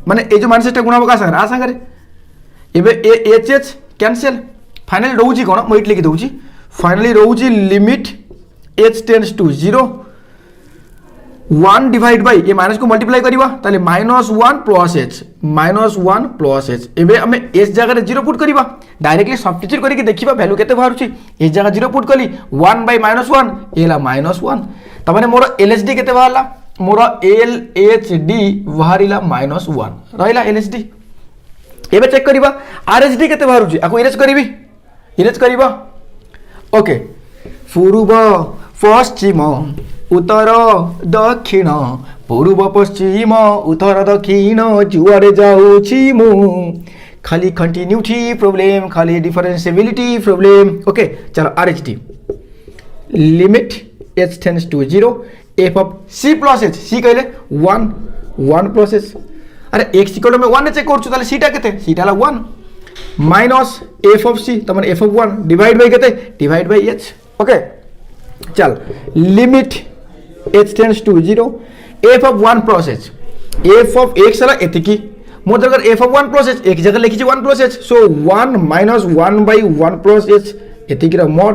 माने ए जो minus टा गुणा का संग आ संग रे, एबे h h कैंसिल, फाइनली रहउची कोन म इट लिखि दउची, फाइनली रहउची limit h tends to 0, 1 divide by ये माइनस को मल्टीप्लाई करिवा ताले -1 प्लस h, एबे हमें s जगह रे 0 पुट करिवा, डायरेक्टली सब्स्टिट्यूट करके देखिबा वैल्यू केते बाहरुची, s जगह 0 पुट कली 1 by -1 एला -1, त माने मोर lhd केते बाहरला, मोर LHD बाहरिला -1 रहिला LHD. एबे चेक करिबा RHD केते बाहरुची, आको इरेज करिबा. ओके, पूर्व पश्चिम उत्तर दक्षिण, पूर्व पश्चिम उत्तर दक्षिण जुआरे जाउची मु, खाली कंटिन्यूटी प्रॉब्लम, खाली डिफरेंशिएबिलिटी प्रॉब्लम. ओके, चलो RHD limit h tends to 0, f of c plus h, c कहले 1 plus h, अरे x इक्वल में 1 चेक करछु ताले c टा केते, c टा ला 1 माइनस f of c त माने f of 1 डिवाइड बाय केते डिवाइड बाय h. ओके, चल limit h tends to 0, f of 1 plus h, f of x ला एतिकी मोर जगह f of 1 plus h एक जगह लिखि 1 plus h, so 1 minus 1 by 1 plus h एतिकी रा mod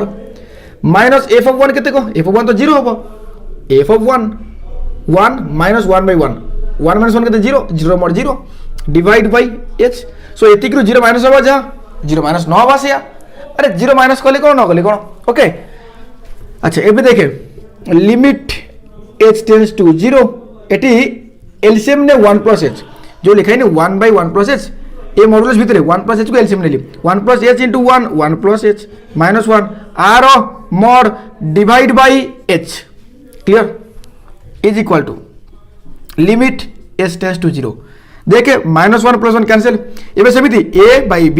माइनस f of 1 केते को, f of 1 तो 0 होबो, f of 1 minus 1 by 1, 1 minus 1 केते 0, 0 mod 0 divide by h, so एतिकी 0 माइनस होबा जा 0 माइनस न होबा से, अरे 0 माइनस कले कोन न कले कोन. ओके, अच्छा एबे देखे लिमिट h टेंड्स टू 0, एटी एलसीएम ने 1 plus h जो लिखाइ ने 1 by 1 plus h, A modulus भितरे 1 plus h को एलसीएम नेली, 1 plus h into 1 plus h -1 r mod divide by h, clear, is equal to limit h tends to 0. देखे -1 plus 1 cancel, एबे समिति a by b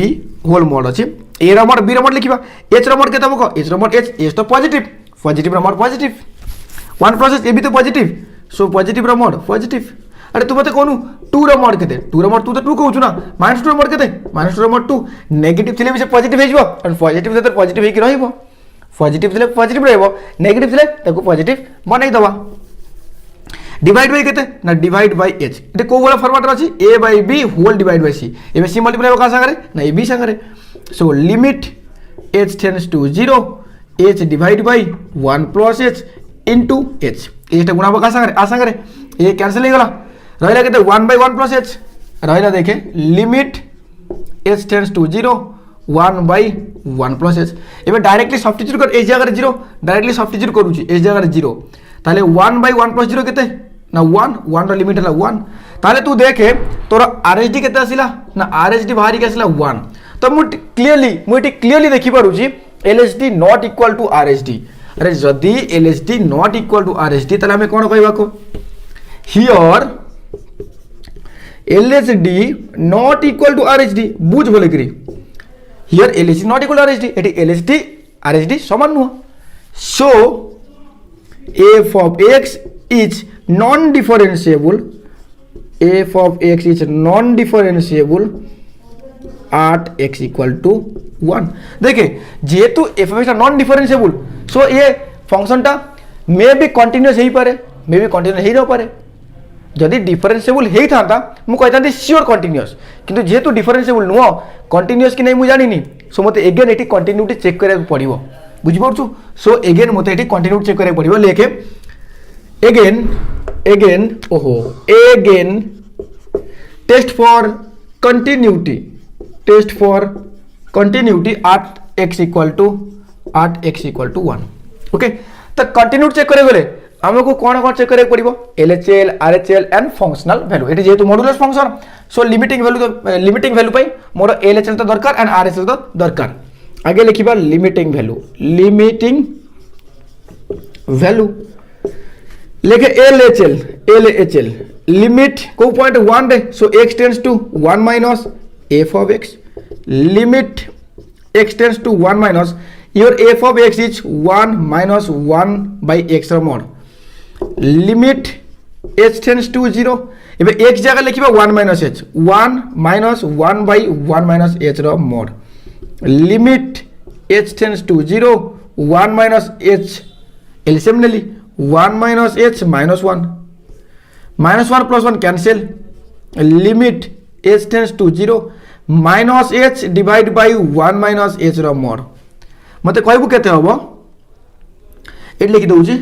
whole mod अछि, a रो mod b रो mod लिखिबा, h रो mod केते हबो, h रो mod h रो पॉजिटिव रो mod पॉजिटिव, 1 प्लस h ए भी तो पॉजिटिव, सो पॉजिटिव रो mod पॉजिटिव, अरे तू मत कहूँ 2 रो मोड केते 2 रो मोड तू तो 2 कहूँ ना -2 रो मोड केते -2 रो मोड 2 नेगेटिव थिले भी से पॉजिटिव हे जिवो और पॉजिटिव तो पॉजिटिव हे कि रहइबो पॉजिटिव थिले पॉजिटिव रहइबो नेगेटिव थिले ताको पॉजिटिव बनै दबा डिवाइड बाय केते ना डिवाइड बाय h एटे को वाला फॉर्मेट अछि a bye b whole divide by c एबे c मल्टीप्लाई हो का संगे ना a b संगे so limit h tends to 0 h divide by 1 plus h into h एटा गुणा का संगे आ संगे ये कैंसिल हो गला रहला केते 1 बाय 1 प्लस h रहला देखे limit h tends to 0 1 by 1 plus h एबे डायरेक्टली सब्स्टिट्यूट कर h जगह 0 डायरेक्टली सब्स्टिट्यूट करूची h जगह 0 ताले 1 बाय 1 प्लस 0 केते ना 1 रो लिमिट है 1 ताले तू देखे तोर आरएसडी केते आसिला ना आरएसडी बाहरी के आसिला 1 तो मु क्लियरली देखि पारुची LSD not equal to RSD अरे जदी LSD not equal to RSD ताले हमें कोन कहबा को here LSD not equal to RSD बुझ बोले करी here LSD not equal to RSD एटी एलएसडी आरएसडी समान नु सो f of x is non-differentiable f of x is non-differentiable at x equal to 1 देखे जेहेतु f of x non differentiable so ये function टा मे बी कंटीन्यूअस हे पारे may be continuous हे न पारे जदि डिफरेंशिएबल हे थांता मु कहतांती श्योर कंटीन्यूअस किंतु जेहेतु डिफरेंशिएबल नुह कंटीन्यूअस कि नहीं मु जानिनी सो मते अगेन एटी कंटीन्यूटी चेक करिया पड़िबो बुझि पारछु सो अगेन मते एटी कंटीन्यूटी चेक करिया पड़िबो लेके again test for continuity at x equal to 1 okay तो कंटिन्यूटी चेक करे गले हमको कौन चेक करे पड़िबो LHL RHL and functional value एटी जेतु modulus function so limiting value पई मोर LHL तो दरकार एंड RHL तो दरकार आगे लिखिबा लिमिटिंग वैल्यू लेके LHL लिमिट को पॉइंट 1 रे so x tends to 1 minus f of x limit x tends to 1 minus your f of x is 1 minus 1 by x mod limit h tends to 0 एबे x जगह लिखिबा 1 minus h 1 minus 1 by 1 minus h रो mod limit h tends to 0 1 minus h LCM नेली 1 minus h minus 1 plus 1 cancel limit h tends to 0 minus h divide by 1 minus h रो mod मते कहबो केते होबो एट लिखि दउची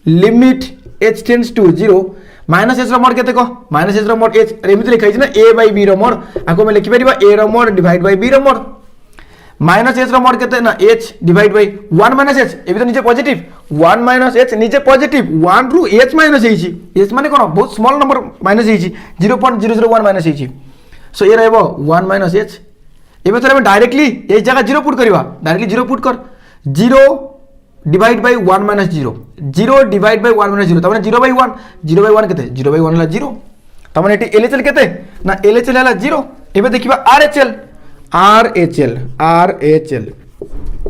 limit h tends to 0 minus h रो mod केते को माइनस h रो mod h एमिति लिखाइ छै ना a बाय b रो mod आको में लिखि परिबा a रो mod डिवाइड बाय b रो mod माइनस h रो mod केते ना h divide by 1 minus h एबि तो नीचे पॉजिटिव 1 माइनस h नीचे पॉजिटिव 1 रु h माइनस हेछि h माने कोन बहुत स्मॉल नंबर माइनस हेछि 0.001 माइनस हेछि सो ये रहबो 1 माइनस h एबे थरे हम डायरेक्टली ए जगह 0 पुट करबा डायरेक्टली 0 पुट कर 0 divide by 1 minus 0 divide by 1 minus 0 तमाने 0 बाय 1 केते 0 बाय 1 हला 0 तमाने एटी LHL केते ना LHL हला 0 एबे देखिबा RHL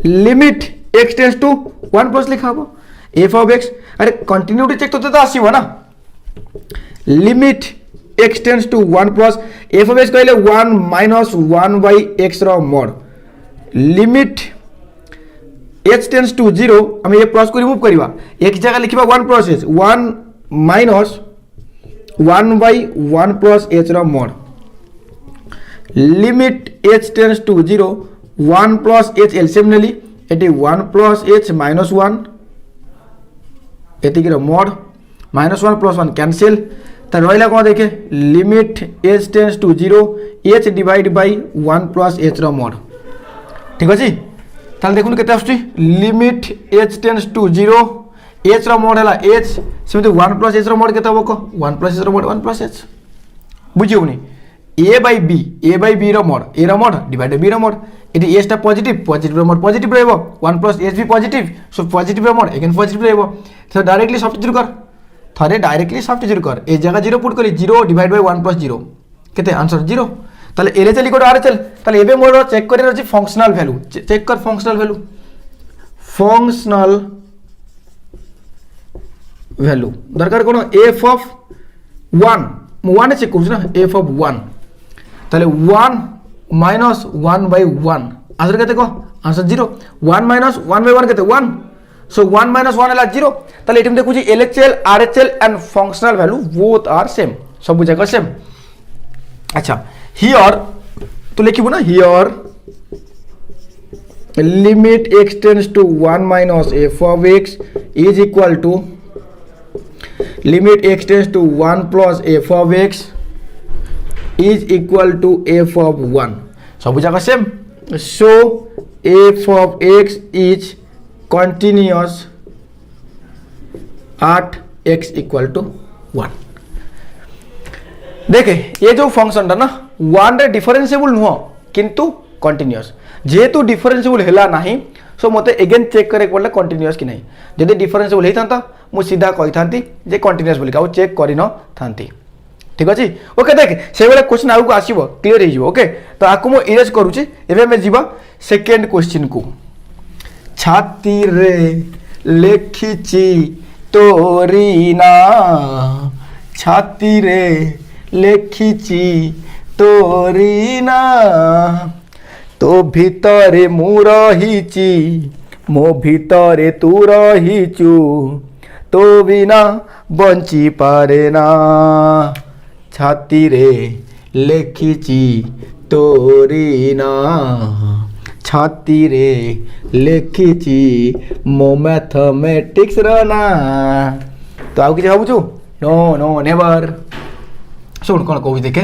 limit x tends to 1 plus लिखाबो f of x अरे कंटिन्यूटी चेक तो आसीबो ना limit x tends to 1 plus f of x कहले 1 माइनस 1 by x रो mod limit h tends to 0 हम ये प्लस को रिमूव करबा एक जगह लिखिबा 1 plus h 1 minus 1 by 1 plus h रो mod limit h tends to 0 1 plus h LCM नेली एटी 1 प्लस h माइनस 1 एटी के mod माइनस 1 प्लस 1 कैंसिल त रहला कोन देखे limit h tends to 0 h divide by 1 plus h रो mod ठीक अछि ताल देखुन केते आछी limit h tends to 0 h रो mod हला h सेमते 1 प्लस h रो mod केते होबो को 1 प्लस h रो mod 1 प्लस h बुझियोनी a by b रो mod a रो mod डिवाइड बाय b रो mod एटी s टा पॉजिटिव रो mod पॉजिटिव रहबो 1 प्लस h भी पॉजिटिव सो पॉजिटिव रो mod अगेन पॉजिटिव रहबो तो डायरेक्टली सब्स्टिट्यूट कर थरे डायरेक्टली सब्स्टिट्यूट कर ए जगह 0 पुट करी 0 डिवाइड बाय 1 प्लस 0 केते आंसर 0 ताले LHL इक्वल टू RHL ताले एबे मोर चेक करे अछि फंक्शनल वैल्यू चेक कर फंक्शनल वैल्यू दरकार कोन f of 1 1 चेक करूँ ना एफ ऑफ 1 ताले 1 माइनस 1 बाय 1 आंसर केते को आंसर 0 1 माइनस 1 बाय 1 केते 1 सो 1 माइनस 1 है 0 ताले एटिम देखु LHL RHL and functional value both are same सब जगह सेम अच्छा हियर तो लिखिबो ना here limit x tends to 1 minus f of x is equal to limit x tends to 1 plus f of x is equal to f of 1 सब जगह same so f of x is continuous at x equal to 1 देखे ये जो function ना 1 रे differentiable नुह किंतु continuous जेहेतु डिफरेंशिएबल हैला नाही सो मते अगेन चेक करे पड़ले कंटीन्यूअस कि नहीं जदि डिफरेंशिएबल हे थांता मु सीधा कहि थांती जे कंटीन्यूअस बोली का चेक करि न थांती ठीक अछि ओके देख से बेले क्वेश्चन आगु आसीबो क्लियर हे जिवो ओके तो आकु मु इरेज करूची एबे मे जीवा सेकंड क्वेश्चन को छाती रे लेखिची तोरी ना छाती रे लेखिची तोरी ना तो भितरे मु रहीची मो भितरे तू रहीचु तो बिना बंची पारे ना छाती रे लेखिची तोरी ना छाती रे लेखिची मो मैथमेटिक्स रना तो आउ किसी भावुचु नो नो नेवर सुन कौन कहूँ देखे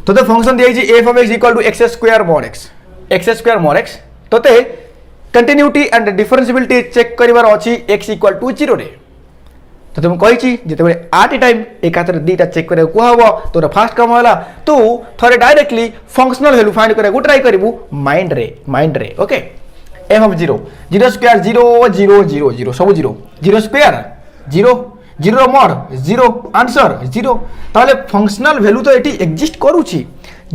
तो फंक्शन दिया f of x equal to x square mod x तो कंटिन्यूटी एंड डिफरेंशिएबिलिटी चेक करिवार अछि x इक्वल टू 0 रे तो तुम कहि जेते आट टाइम एकाथरे दीटा चेक करे को हबो तोर फास्ट काम होला तू थरे डायरेक्टली फंक्शनल वैल्यू फाइंड करे को ट्राई करिवु माइंड रे ओके एफ ऑफ 0 0 स्क्वायर 0 0 0 0 सब 0 0 स्क्वायर 0 0 mod 0 आंसर 0 ताले फंक्शनल वैल्यू तो एटी एग्जिस्ट करूची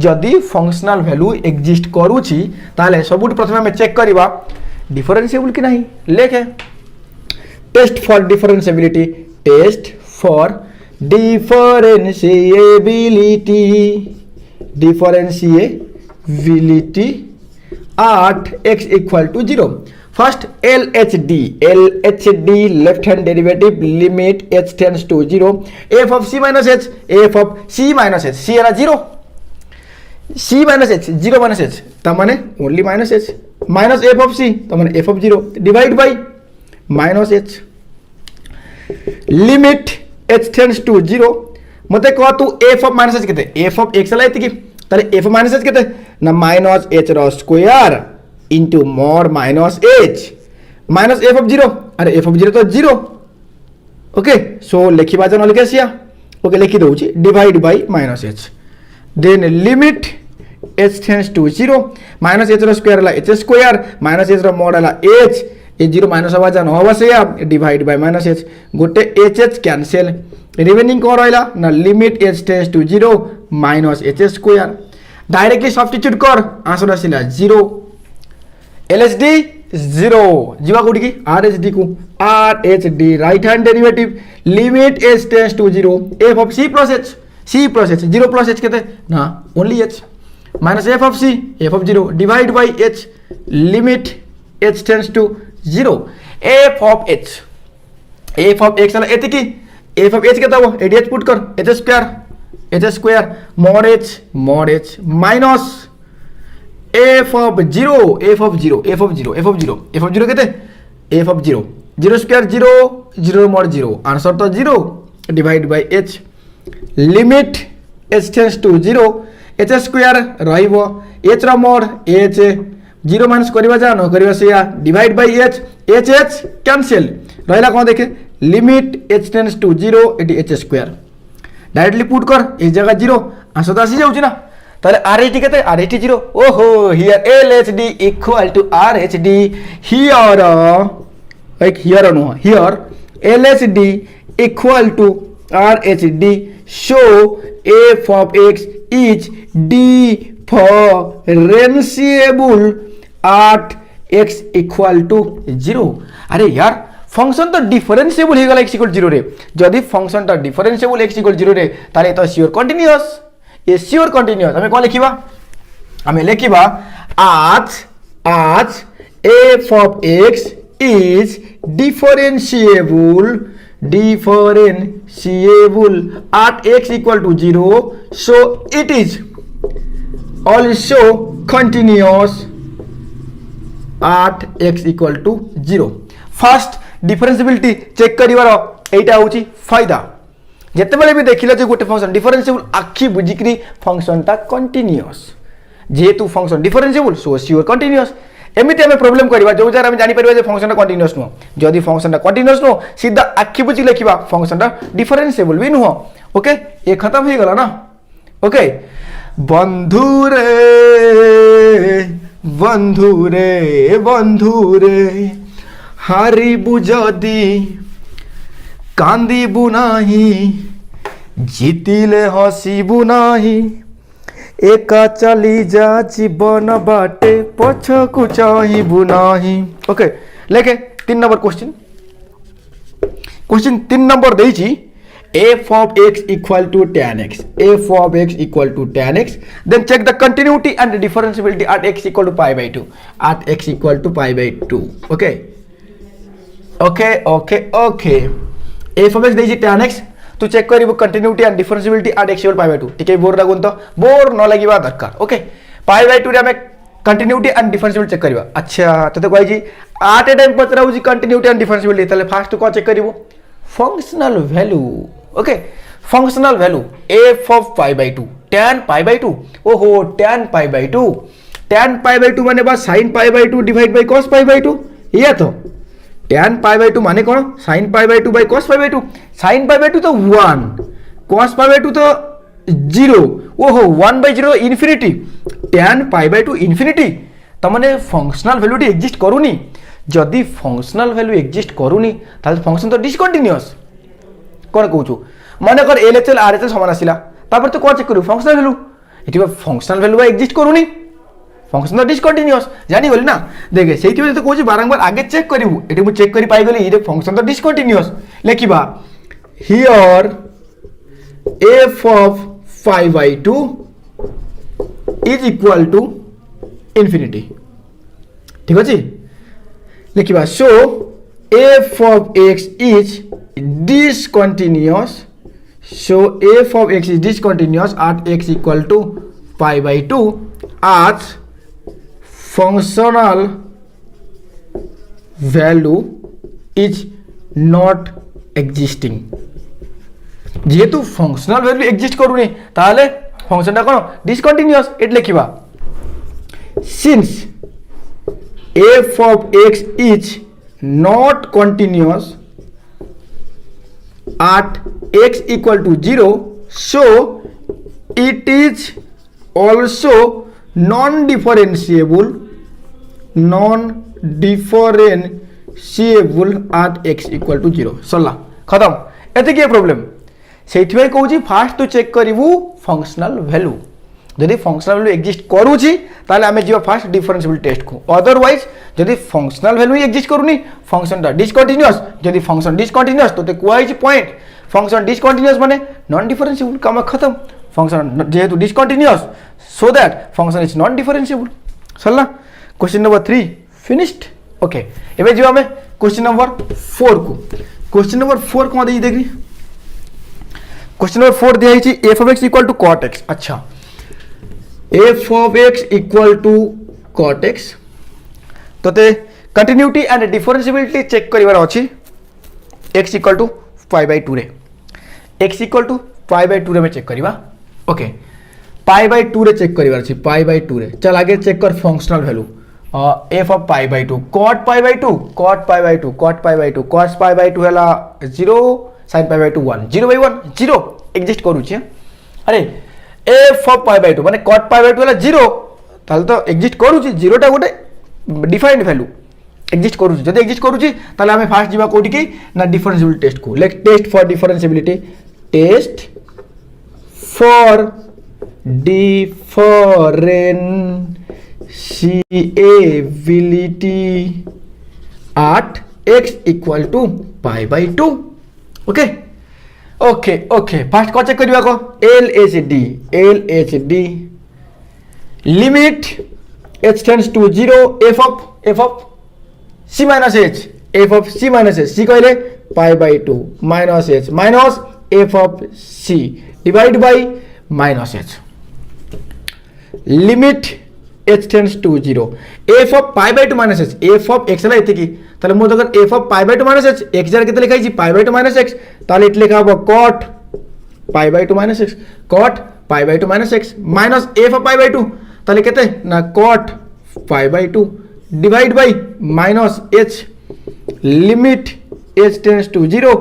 जदि फंक्शनल वैल्यू एग्जिस्ट करूची ताले सबुठ प्रथमे हम चेक करबा डिफरेंशिएबल कि नहीं लेखे test for differentiability at x equal to 0 first LHD left hand derivative limit h tends to 0 f of c minus h c era 0 c minus h 0 minus h तमाने only minus h minus f of c तमाने f of 0 divide by minus h limit h tends to 0 मते कह तू f of minus h केते f of x ला एतिकी ताले f of minus h केते ना minus h रो square into mod minus h minus f of 0 अरे f of 0 तो 0 ओके सो लिखिबा जन लिखेसिया ओके लिखि दउची divide by minus h then limit h tends to 0 minus h रो स्क्वायर ला h स्क्वायर minus h रो mod ला h ए 0 माइनस हवा जान हवा से डिवाइड बाय minus h गोटे h कैंसिल रिमेनिंग को रहला ना limit h tends to 0 minus h square directly substitute कर आंसर आसिला 0 LHD 0 जीवा कोडी की RHD को RHD right hand derivative limit h tends to 0 f of c plus h 0 plus h केते ना only h minus f of c f of 0 divide by h limit h tends to 0 f of h ला एतिकी f of h केता हो एडी h put कर h square mod h minus f of 0 केते f of 0 square 0 mod 0 answer तो 0 divide by h limit h tends to 0 h square रहइबो h रा mod h 0 माइनस करबा जा न करबा से डिवाइड बाय h कैंसिल रहला कोन देखे limit h tends to 0 eighty h square directly put कर इस जगह 0 आंसर तो आसी जाउची ना ताले RHD केते RHD 0 ओहो here LHD equal to RHD here like here no here LHD equal to RHD show f of x is differentiable at x equal to 0 अरे यार फंक्शन तो डिफरेंशिएबल हो गला x इक्वल 0 रे जदि फंक्शन ता डिफरेंशिएबल x इक्वल 0 रे ताले तो श्योर कंटीन्यूअस ये श्योर कंटीन्यूअस हमें कोन लिखिबा हमें लिखिबा आज f of x is differentiable at x equal to 0 so it is also continuous at x equal to 0 first differentiability check करिवार एटा होची फायदा जते बेले भी देखिला जे गोटे फंक्शन डिफरेंशिएबल आखी बुझिकरी फंक्शन ता कंटीन्यूअस जेहेतु function differentiable so sure continuous एमिति हमें प्रॉब्लम करबा जो जार हम जानि परबा जे फंक्शन ता कंटीन्यूअस नो जदि फंक्शन ता कंटीन्यूअस नो सीधा आखी बुझि लिखिबा फंक्शन ता डिफरेंशिएबल भी नो ओके ये खत्म हो गला ना ओके बंधु रे हारिबु जदि कांदिबु नाही जीतिले हसिबु नाही एका चली जा जीवन बाटे पछकु चाहिबु नाही ओके लेके 3 नंबर क्वेश्चन 3 नंबर देइछि f of x equal to tan x then check the continuity and the differentiability at x equal to pi by 2 okay f of x देइछि tan x तो चेक करिबो continuity and differentiability at x equal pi by 2 टिके bore लागुन तो bore न लागिबा दरकार okay pi by 2 रे हमें कंटिन्यूटी एंड डिफरेंशिएबिलिटी चेक करिबा अच्छा तो कहै छी एट ए टाइम पचरा होची कंटिन्यूटी एंड डिफरेंशिएबिलिटी तले फास्ट को चेक करिबो functional value okay functional value f of pi by 2 tan pi by 2 ओहो tan पाई बाय 2 माने बा sin pi by 2 divide by cos pi by 2 ये तो tan पाई बाय 2 माने कौन sin पाई बाय 2 बाय cos pi by 2 sin pi by 2 तो 1 cos pi by 2 तो 0 ओहो 1 by 0 infinity tan pi by 2 infinity त माने फंक्शनल वैल्यू टी एग्जिस्ट करूनी जदि फंक्शनल वैल्यू एग्जिस्ट करूनी ताले फंक्शन तो डिसकंटीन्यूअस कोन कहूछु माने कर एलएचएल आरएचएल समान आसिला तापर तो कोन चेक करू फंक्शनल वैल्यू एटी फंक्शनल वैल्यू एग्जिस्ट करूनी फंक्शन तो डिसकंटीन्यूअस जानि गली ना देखे सेति तो कहूछु बारंबार आगे चेक करिवु एटी मु चेक करि पाइ गली ये फंक्शन तो डिसकंटीन्यूअस लेखिबा here f of 5/2 is equal to infinity ठीक अछि लिखिबा so f of x is discontinuous at x equal to pi by 2 at functional value is not existing जेहेतु फंक्शनल वैल्यू एग्जिस्ट करूनी ताले फंक्शन टा कोन डिसकंटीन्यूअस एट लिखिबा since f of x is not continuous at x equal to 0 so it is also non-differentiable at x equal to 0 सरला खत्म एते के प्रॉब्लम सेथि भाई कहूची फास्ट तो चेक करिवु फंक्शनल वैल्यू जदि फंक्शनल वैल्यू एग्जिस्ट करूची ताले हमें जीवा फास्ट डिफरेंशिएबिलिटी टेस्ट को अदरवाइज जदि फंक्शनल वैल्यू एग्जिस्ट करूनी फंक्शन टा डिसकंटीन्यूअस जदि फंक्शन डिसकंटीन्यूअस तो कुआई पॉइंट फंक्शन डिसकंटीन्यूअस माने नॉन डिफरेंशिएबल काम खत्म फंक्शन जेहेतु discontinuous so that function is non differentiable सरला क्वेश्चन नंबर 3 फिनिश्ड ओके एबे जीवा हमें क्वेश्चन नंबर 4 को क्वेश्चन नंबर 4 को देई देखी क्वेश्चन नंबर 4 दिया है f of x equal to cot x अच्छा f of x equal to cot x तो ते कंटिन्यूटी एंड डिफरेंशिएबिलिटी चेक करिवार अछि x equal to pi by 2 रे x equal to pi by 2 रे में चेक करिवा ओके pi by 2 रे check करिवार अछि pi by 2 रे चल आगे चेक कर functional value f of pi by 2 cot pi by 2 cot pi by 2 cot pi by 2 cos pi by 2 हला 0 sin pi by 2 1 0 by 1 0 exist करूची अरे f of pi by 2 माने cot pi by 2 हला 0 ताले तो exist करूची 0 टा गोटे डिफाइंड वैल्यू एग्जिस्ट करूची जदि एग्जिस्ट करूची ताले हमें फास्ट जीवा कोठी की ना डिफरेंशिएबिलिटी टेस्ट को let test for differentiability test for differentiability at x equal to pi by 2 okay okay okay first कौन चेक करिया को L H D limit h tends to 0 f of c minus h f of c minus h c कहले pi by 2 minus h minus f of c divide by minus h limit h tends to 0 f of pi by 2 minus h f of x ला एति की ताले मो जगह f of pi by 2 minus h x जार केते लिखाई छी पाई बाई 2 माइनस x ताले इट लिखा हबो cot pi by 2 minus x cot pi by 2 minus x minus f of pi by 2 ताले केते ना cot pi by 2 divide by minus h limit h tends to 0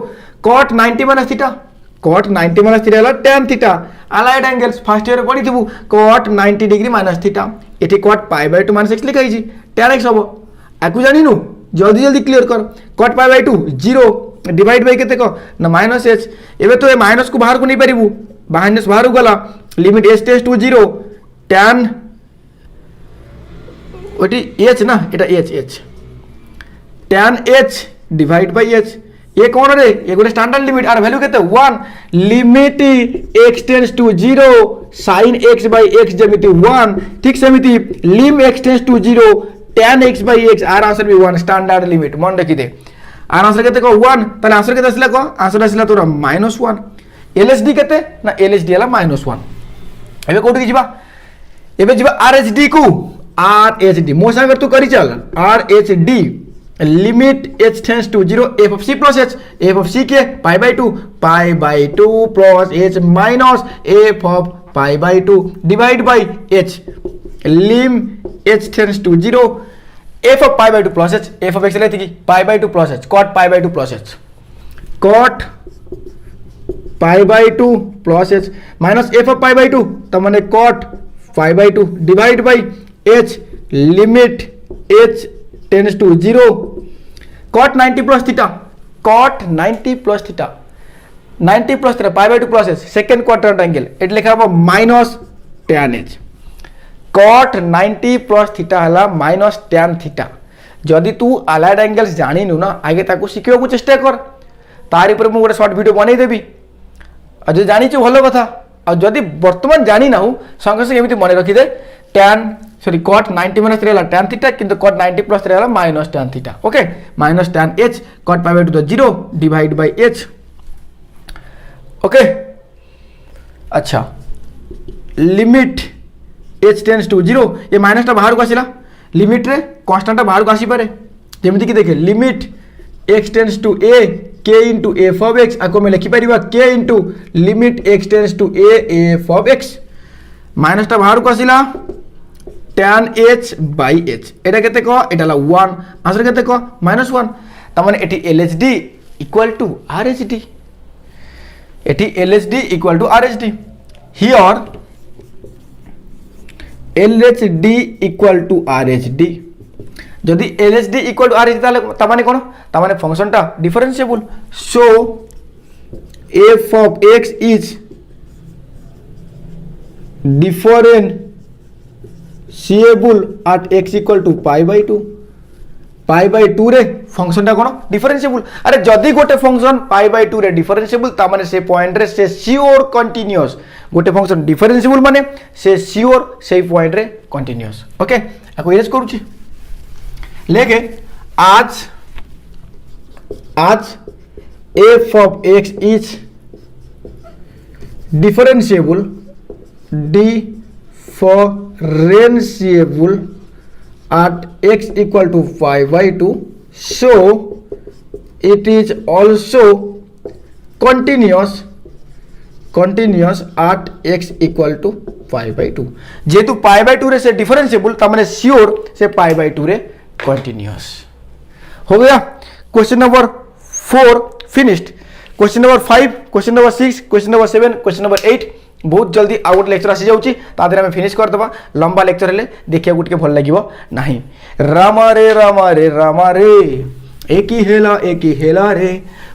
cot 90 minus theta cot 90 minus theta हला tan theta allied angles first year पढी थिबु cot 90 degree minus theta एठी cot pi by 2 minus x लिखाई छी tan x हबो आकु जानिनु जल्दी जल्दी clear कर cot pi by 2 0 divide by केते को ना माइनस h एबे तो ए माइनस को बाहर को नहीं परिबु माइनस बाहर गला limit h tends to 0 tan ओटी h ना एटा h tan h divide by h ये कौन रे ये गोटे स्टैंडर्ड लिमिट आर वैल्यू केते 1 limit x tends to 0 sin x by x जेमिति 1 ठीक सेमिति lim x tends to 0 tan x by x आर आंसर भी 1 स्टैंडर्ड लिमिट मन रखि दे आर आंसर केते को 1 ताले आंसर केते असला को आंसर असला तोरा -1 lsd केते ना lsd हला -1 एबे कोठी की जिबा एबे जिबा rhd को rhd मो संग तू करी चल rhd limit h tends to 0 f of c plus h f of c के pi by 2 plus h minus f of pi by 2 divide by h lim h tends to 0 f of pi by 2 plus h f of x लेती की pi by 2 plus h cot pi by 2 plus h cot pi by 2 plus h minus f of pi by 2 त माने cot pi by 2 divide by h limit h tends to 0 cot 90 plus theta cot 90 plus theta 90 plus theta pi by 2 plus h second quadrant angle एट लिखा हबो minus tan h cot 90 plus theta हला minus tan theta जदि तू allied angles जानिनु ना आगे ताको सिखियो को चेष्टा कर तारि पर मु गोटे शॉर्ट वीडियो बनै देबी आ जे जानि छु भलो कथा आ जदि वर्तमान जानि नाहु संगे संगे एमिति मने रखि दे tan सॉरी cot 90 माइनस 3 हला tan थीटा किंतु cot 90 प्लस 3 हला minus tan theta okay minus tan h cot pi by 2 0 divide by h okay अच्छा लिमिट h टेंड्स टू 0 ये माइनस टा बाहर को आसिला लिमिट रे कांस्टेंट टा बाहर को आसी पारे जेमिति कि देखे limit x tends to a k into f of x आको में लिखि परिबा k into limit x tends to a f of x minus टा बाहर को आसिला tan h by h एटा केते को एटा ला 1 आंसर केते को -1 त माने एटी lsd इक्वल टू rhd एटी lsd equal to rhd here lhd equal to rhd जदि lsd इक्वल टू rhd त माने कोन त माने फंक्शन टा differentiable so f of x is differentiable at x equal to pi by 2 रे function टा कोन डिफरेंशिएबल अरे जदि गोटे फंक्शन pi by 2 रे डिफरेंशिएबल ता माने से पॉइंट रे से श्योर कंटीन्यूअस गोटे फंक्शन डिफरेंशिएबल माने से श्योर से पॉइंट रे कंटीन्यूअस ओके आको इरेज करू छी लेके आज f of x is differentiable at x equal to pi by 2 so it is also continuous at x equal to pi by 2 जेतु pi by 2 रे से डिफरेंशिएबल त माने श्योर से pi by 2 रे कंटीन्यूअस हो गया question number 4 finished question number 5 question number 6 question number 7 question number 8 बहुत जल्दी आउट लेक्चर आसी जाउची तादरे हम फिनिश कर दबा लंबा लेक्चर हेले देखिया गुटके भल लागिवो नाही रामा रे एकी हेला रे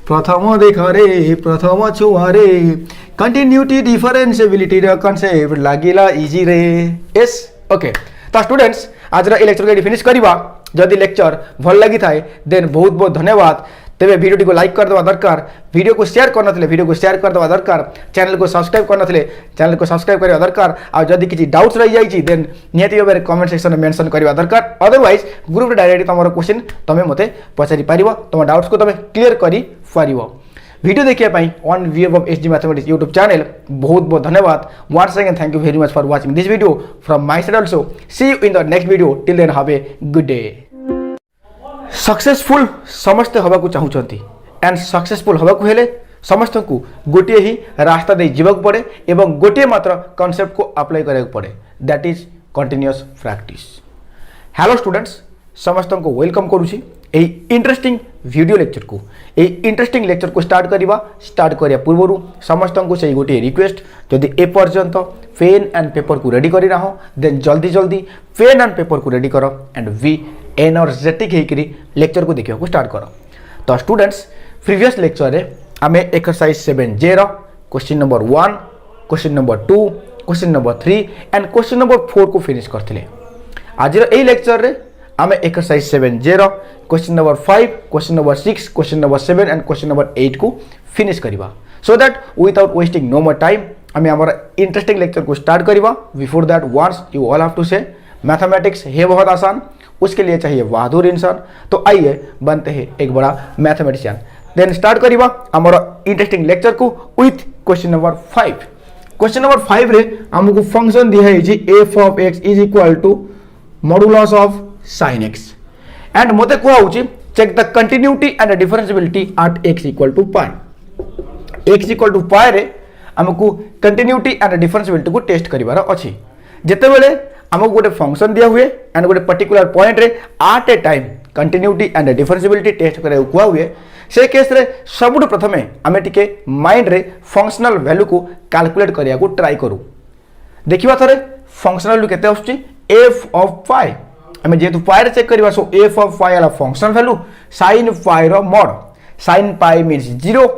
प्रथम देख रे प्रथम छुआ रे कंटिन्यूटी डिफरेंशिएबिलिटी रे कांसेप्ट लागिला इजी रे यस ओके तो स्टूडेंट्स आज लेक्चर को फिनिश करवा जदि लेक्चर भल लगी थाए देन बहुत बहुत धन्यवाद तेरे वीडियो को लाइक करदेवा दरकार वीडियो को शेयर करनथिले वीडियो को शेयर करदेवा दरकार चैनल को सब्सक्राइब करनथिले चैनल को सब्सक्राइब करवा दरकार आ जदि किसी डाउट्स रही जाइछि देन नियति भाबरे कमेंट सेक्शन में मेंशन करवा दरकार अदरवाइज ग्रुप रे डायरेक्ट तमरो क्वेश्चन तमे मते पचारि पारिबो तम डाउट्स को तमे क्लियर करि पारिबो वीडियो देखिए पाई on view of SD mathematics YouTube channel बहुत बहुत धन्यवाद once again thank you very much for watching this video from my side also see you in the next video till then have a good day successful समस्त हवा को चाहूचंती and successful हवा को हेले समस्त को गोटे ही रास्ता दे जीवक पड़े एवं गोटे मात्र कांसेप्ट को अप्लाई करने पड़े that is continuous practice hello students समस्त को वेलकम करुछि एही इंटरेस्टिंग वीडियो लेक्चर को एही इंटरेस्टिंग लेक्चर को स्टार्ट करिया पूर्व समस्त को से गोटे रिक्वेस्ट जदि ए पर्यंत पेन एंड पेपर को रेडी करी रहो देन जल्दी जल्दी पेन एंड पेपर को रेडी करो एंड वी एनर्जेटिक होकर लेक्चर को देखा स्टार्ट कर तो स्टूडेंट्स प्रीवियस लेक्चर रे आम exercise 7J question number 1 question number 2 question number 3 and question number 4 को फिनिश करते आज यही लेक्चर रे आम exercise 7J question number 5 question number 6 question number 7 and question number 8 को फिनिश करवा so that without wasting no more time आम आम इंटरेस्टिंग लेक्चर को स्टार्ट करवा before that once you all have to say mathematics है बहुत आसान उसके लिए चाहिए बहादुर इंसान तो आइए बनते हैं एक बड़ा मैथमेटिशियन देन स्टार्ट करिबा हमर इंटरेस्टिंग लेक्चर को with question number 5 question number 5 रे हमको फंक्शन दिया है जी f of x is equal to modulus of sin x and मते को होची check the continuity and differentiability at x equal to pi x equal to pi रे हमको continuity and differentiability को टेस्ट करिवार अछि जेते बेले हमको गोटे फंक्शन दिया हुए एंड गोटे पर्टिकुलर पॉइंट रे at a time continuity and differentiability test करे कुआ हुए से केस रे सबुठ प्रथमे आमे टिके माइंड रे फंक्शनल वैल्यू को कैलकुलेट करिया को ट्राई करू देखिबा थरे फंक्शनल वैल्यू केते आछी f of phi आमे जेतु phi रे चेक करबा सो f of phi वाला फंक्शनल वैल्यू sin phi रो mod sin pi मींस 0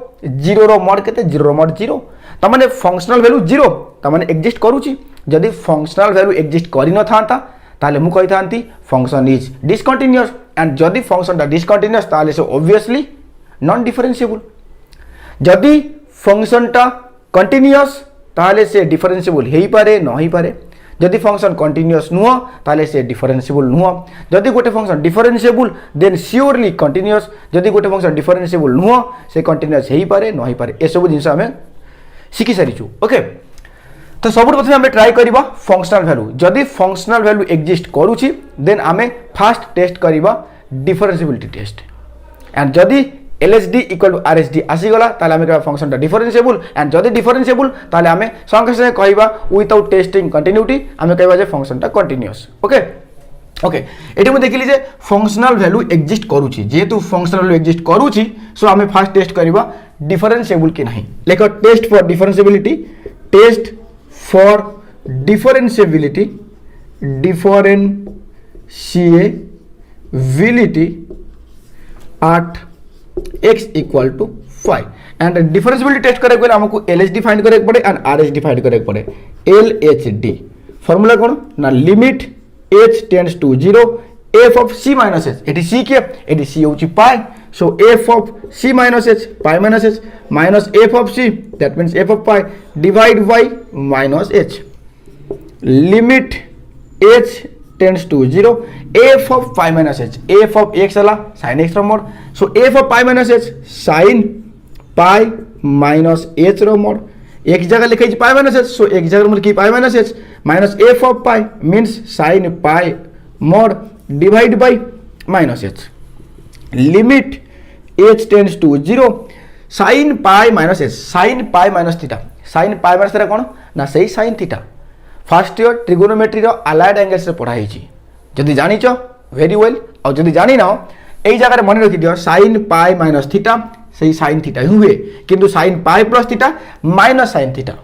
0 रो mod केते 0 रो mod 0 त माने फंक्शनल वैल्यू 0 त माने एग्जिस्ट करूची जदि फंक्शनल वैल्यू एग्जिस्ट करि न थांता ताले मु कहि थांती फंक्शन इज डिसकंटिन्यूअस एंड जदि फंक्शन दा डिसकंटिन्यूअस ताले से ऑब्वियसली नॉन डिफरेंशिएबल जदि फंक्शन टा कंटिन्यूअस ताले से डिफरेंशिएबल हेई पारे न हेई पारे जदि फंक्शन कंटिन्यूअस नुह ताले से डिफरेंशिएबल नुह जदि गोटे function differentiable then surely continuous जदि गोटे फंक्शन डिफरेंशिएबल नुह से कंटिन्यूअस हेई पारे न हेई पारे ए सब जिंस हमें शिखि सारिछु ओके तो सब प्रथम आम ट्राई करवा फंक्शनल वैल्यू जदि फंक्शनल वैल्यू एग्जिस्ट करुछि देन आम फास्ट टेस्ट करवा डिफरेंशिएबिलिटी टेस्ट एंड जदि एलएचडी इक्वल टू आरएचडी आसीगला ताले आम कहबा फंक्शन टा डिफरेंशिएबल एंड जदि डिफरेंशिएबल ताले आम संगे संगे कहबा विदाउट टेस्टिंग कंटिन्यूटी आम कहबा जे फंक्शन टा कंटिन्यूअस ओके ओके एटी मु देखिली जे फंक्शनल वैल्यू एग्जिस्ट करुछि जेतु फंक्शनल वैल्यू एग्जिस्ट करुछि सो आम फास्ट टेस्ट करवा डिफरेंशिएबल कि नहीं लेख test for differentiability test for differentiability at x equal to 5 and differentiability test करे पहले हमको LHD फाइंड करे पड़े एंड RHD फाइंड करे पड़े LHD फॉर्मूला कौन ना limit h tends to 0 f of c minus h एटी c के एटी c होची पाई so f of c minus h pi minus h minus f of c that means f of pi divide by minus h limit h tends to 0 f of pi minus h f of x ala sin x रो mod so f of pi minus h sin pi minus h रो mod एक जगह लिखै छी pi minus h so एक जगह लिखि pi minus h minus f of pi means sin pi mod divide by minus h limit h tends to 0 sin pi minus h sin pi minus theta कौन ना सही sin theta first year trigonometry रो allied angles रे पढ़ाई छी जदी जानि छ वेरी वेल और जदी जानि ना एई जगह रे मन रखि दियो sin pi minus theta सही sin theta ही हुए किंतु sin pi plus theta minus sin theta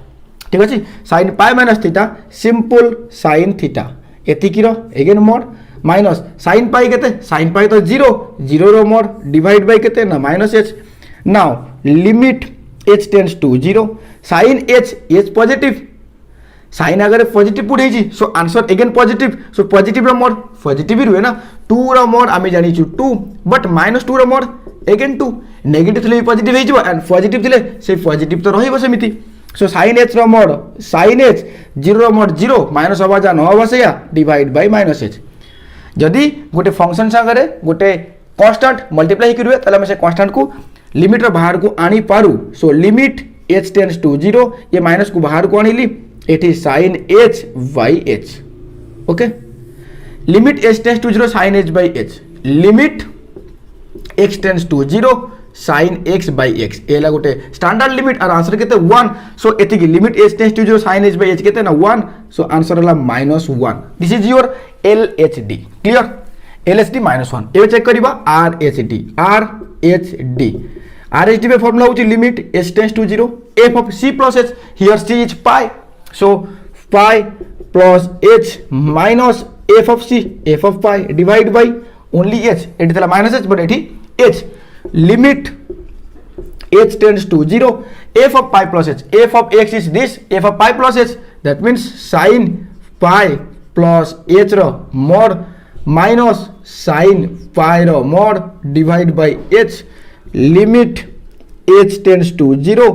ठीक अछि sin pi minus theta simple sin theta एतिकी रो again mod minus sin pi केते sin pi तो 0 0 रो मोड डिवाइड बाय केते ना minus h now limit h tends to 0 sin h positive sign आगे पॉजिटिव पुट होइछि so answer again positive so positive रो मोड पॉजिटिव ही रुहे ना 2 रो मोड आमे जानि छु 2 बट -2 रो मोड अगेन 2 नेगेटिव थिले पॉजिटिव होइजिवो एंड पॉजिटिव थिले से पॉजिटिव तो रहिबो सेमिति सो sin h रो मोड sin h 0 रो मोड 0 माइनस हवा जा न हवा से या डिवाइड बाय -h जदि गोटे फंक्शन संगे गोटे कांस्टेंट मल्टीप्लाई होकर रुहे ताले हम से कांस्टेंट को लिमिट रो बाहर को आनी पारू so limit h tends to 0 ये माइनस को बाहर को आनिली एटी sin h by h okay limit h tends to 0 sin h by h लिमिट x tends to 0 sin x by x एला गोटे स्टैंडर्ड लिमिट और आंसर केते 1 सो एति की limit h tends to 0 sin h by h केते ना 1 सो answer हला -1 this is your LHD clear LHD -1 एबे चेक करिबा RHD RHD में फॉर्मूला होची limit h tends to 0 f of c plus h here c is pi so pi plus h minus f of c f of pi divide by only h eighty थला -h but eighty h limit h tends to 0 f of pi plus h f of x is this f of pi plus h that means sin pi plus h रो mod minus sin pi रो mod divide by h limit h tends to 0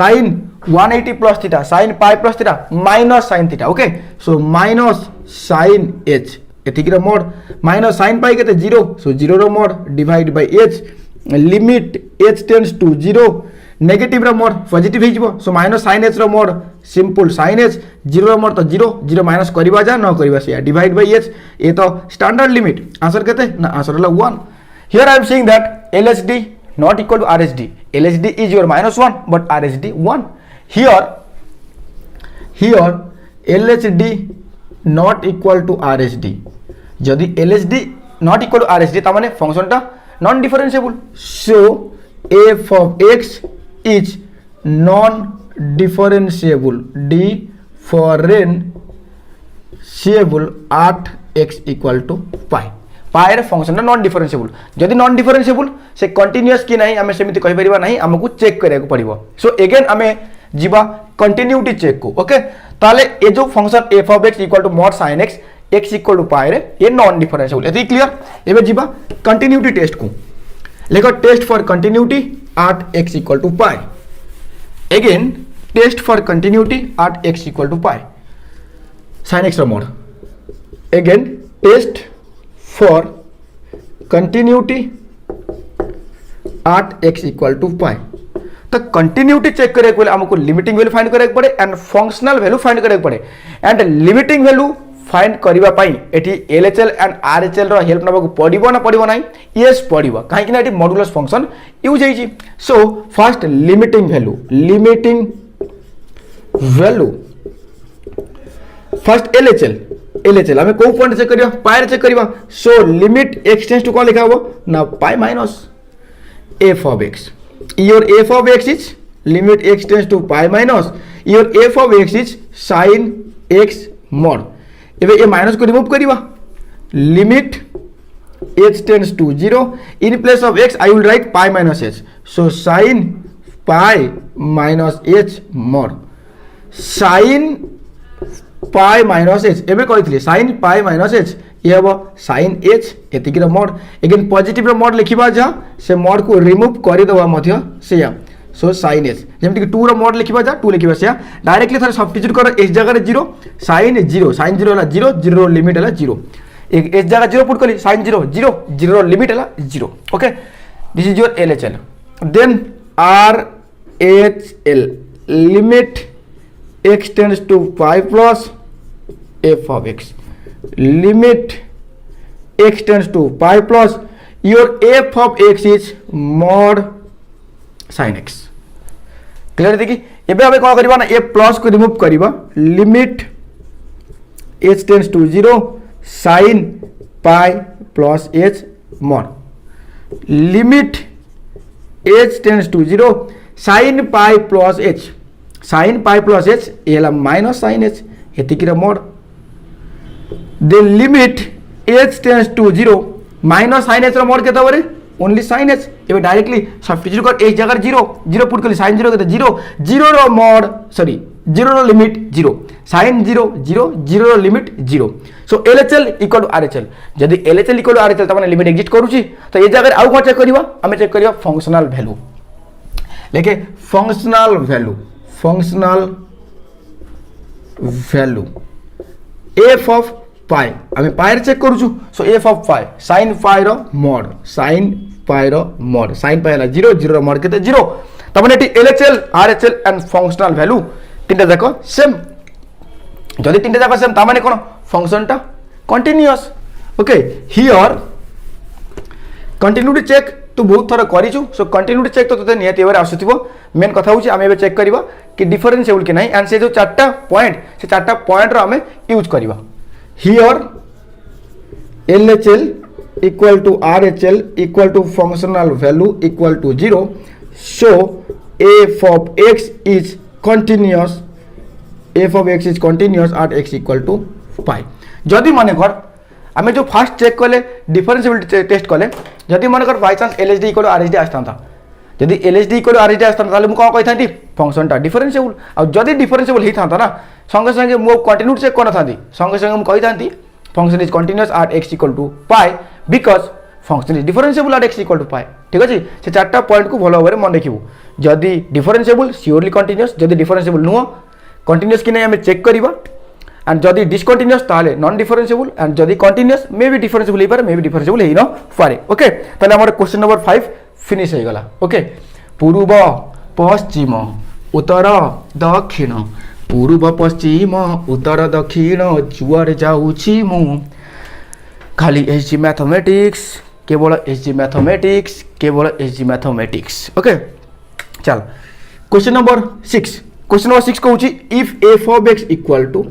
sin 180 plus theta sin pi plus theta minus sin theta okay so minus sin h एतिक रो mod minus sin pi केते 0 so 0 रो mod divide by h limit h tends to 0 negative रो mod positive हे जिवो so minus sin h रो mod simple sin h 0 रो mod तो 0 0 माइनस करबा जा न करबा से डिवाइड बाय h ए तो स्टैंडर्ड लिमिट आंसर केते ना आंसर हला 1 here I am saying that LHD not equal to RHD LHD is your -1 but RHD 1 here LHD not equal to RHD जदि LHD not equal to RHD ता माने function टा non differentiable so f of x is non differentiable at x equal to pi पायर function non differentiable जदि non differentiable से continuous कि नहीं आमे सेमिति कहि परिबा नहीं हमकु चेक करिया को पड़िबो सो अगेन आमे जीवा कंटिन्यूटी चेक को ओके ताले ए जो function f of x equal to mod sin x x equal to pi रे ये नॉन डिफरेंशिएबल एति क्लियर एबे जीवा कंटिन्यूटी टेस्ट को लेखो test for continuity at x equal to pi again test for continuity at x equal to pi sin x रो mod again test for continuity at x equal to pi तो continuity check करे को हमको limiting value find करे पड़े and functional value find करे पड़े and limiting value find करबा पई एठी LHL एंड RHL रो हेल्प नबा को पडिबो ना पडिबो नाही यस पडिबो काहे कि ना एठी मॉड्यूलस फंक्शन यूज हेची so first limiting value first LHL हमें को पॉइंट चेक करियो पाई रे चेक करियो so limit x tends to कोन लिखा हो ना pi minus f of x your f of x is limit x tends to pi minus your f of x is sin x mod एबे ए minus को remove करिवा लिमिट h tends to 0 in place of x I will write pi minus h so sin pi minus h mod sin pi minus h एबे कहितले sin pi minus h ये हबो sin h एतिक रो mod again positive रो mod लिखिबा जा से mod को remove करि दवा मध्य सेया सो sin h जेमति कि 2 रो mod लिखिबा जा 2 लिखिबा सेया डायरेक्टली थरे सब्स्टिट्यूट कर h जगह रे 0 sin 0 हला 0 0 रो लिमिट हला 0 एक h जगह 0 पुट कली sin 0 रो लिमिट हला 0 okay this is your LHL then RHL limit x tends to pi plus f of x limit x tends to pi plus your f of x is mod sin x clear देखि एबे हमें कोन करबा ना a plus को remove करबा limit h tends to 0 sin pi plus h mod limit h tends to 0 sin pi plus h एला minus sin h एतिक रे mod the limit h tends to 0 minus sin h रो mod केता बरे only sin h एबे directly substitute कर h जगह 0 put कली sin 0 केता 0 रो mod sorry 0 limit 0 sin 0 0 0 limit 0 so LHL equal to RHL जदि LHL इक्वल टू RHL तमाने लिमिट एग्जिस्ट करूची तो ये जगह आउ कोन चेक करिवा हमें चेक करिवा फंक्शनल वैल्यू लेके functional value f of pi हमें पाई रे चेक करूछु सो f of pi sin pi रो मॉड sin पाई हला 0 0 रो मॉड केते 0 तमाने एटी LHL RHL and functional value तीनटा जाक सेम जदि तीनटा जाक सेम तामाने कोन फंक्शनटा continuous okay here continuity check तू बहुत थोड़ा करिछु सो कंटिन्यूटी चेक तो तते नियति एबार आसुथिबो मेन कथा होची आमे एबे चेक करबा कि डिफरेंशिएबल कि नाही एंड से जो चारटा पॉइंट रो आमे यूज करबा here LHL equal to RHL equal to functional value equal to 0 so f of x is continuous at x equal to pi जदि माने कर आमे जो फर्स्ट चेक कले डिफरेंशिएबिलिटी टेस्ट कले जदि माने कर by chance LHD equal to RHD आस्तांता जदि LHD इक्वल टू RHD आस्तांता ताले मु कोन कहिथांती फंक्शनटा डिफरेंशिएबल आ जदि डिफरेंशिएबल हि थांता ना संगे संगे मु कंटिन्यूटी चेक कोन थांती संगे मु कहिथांती function is continuous at x equal to pi because function is differentiable at x equal to pi ठीक अछि से चारटा पॉइंट को भलो भाबरे मन रखिबो जदि डिफरेंशिएबल श्योरली कंटीन्यूअस जदि डिफरेंशिएबल नुह कंटीन्यूअस कि नै हमें चेक करबा एंड जदि डिसकंटीन्यूअस ताले नॉन डिफरेंशिएबल एंड जदि कंटीन्यूअस मे बी डिफरेंशिएबल हे पारे मे बी डिफरेंशिएबल हे न पारे ओके ताले हमर क्वेश्चन नंबर 5 फिनिश हो गला ओके पूर्व पश्चिम उत्तर दक्षिण पूर्व पश्चिम उत्तर दक्षिण जुआर जाउछि मु खाली एसजी मैथमेटिक्स केवल एसजी मैथमेटिक्स ओके चल क्वेश्चन नंबर 6 कहूची if f of x equal to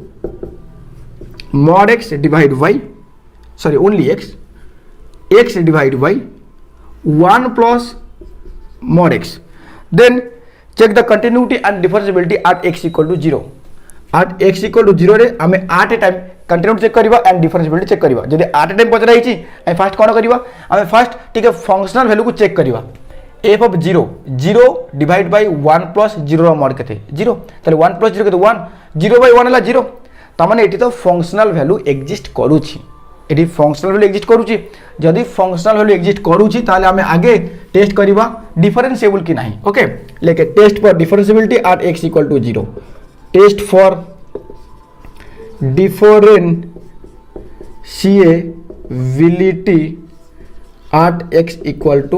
mod x divide by sorry only x divide by 1 plus mod x then check the continuity and differentiability at x equal to 0 at x equal to 0 रे हमें at a time continuity check करबा and differentiability check करबा जदि at a time पचरा हिची हम first कोन करबा हमें फर्स्ट ठीक है फंक्शनल वैल्यू को चेक करबा f of 0 divide by 1 plus 0 रो मॉड केते 0 ताले 1 प्लस 0 केते 1 0 बाय 1 हला 0 त माने एटी तो फंक्शनल वैल्यू एग्जिस्ट करूची एटी फंक्शनल वैल्यू एग्जिस्ट करूची जदि फंक्शनल वैल्यू एग्जिस्ट करूची ताले हमें आगे टेस्ट करबा डिफरेंशिएबल कि नाही ओके लेके test for differentiability at x equal to 0 test for differentiability at x equal to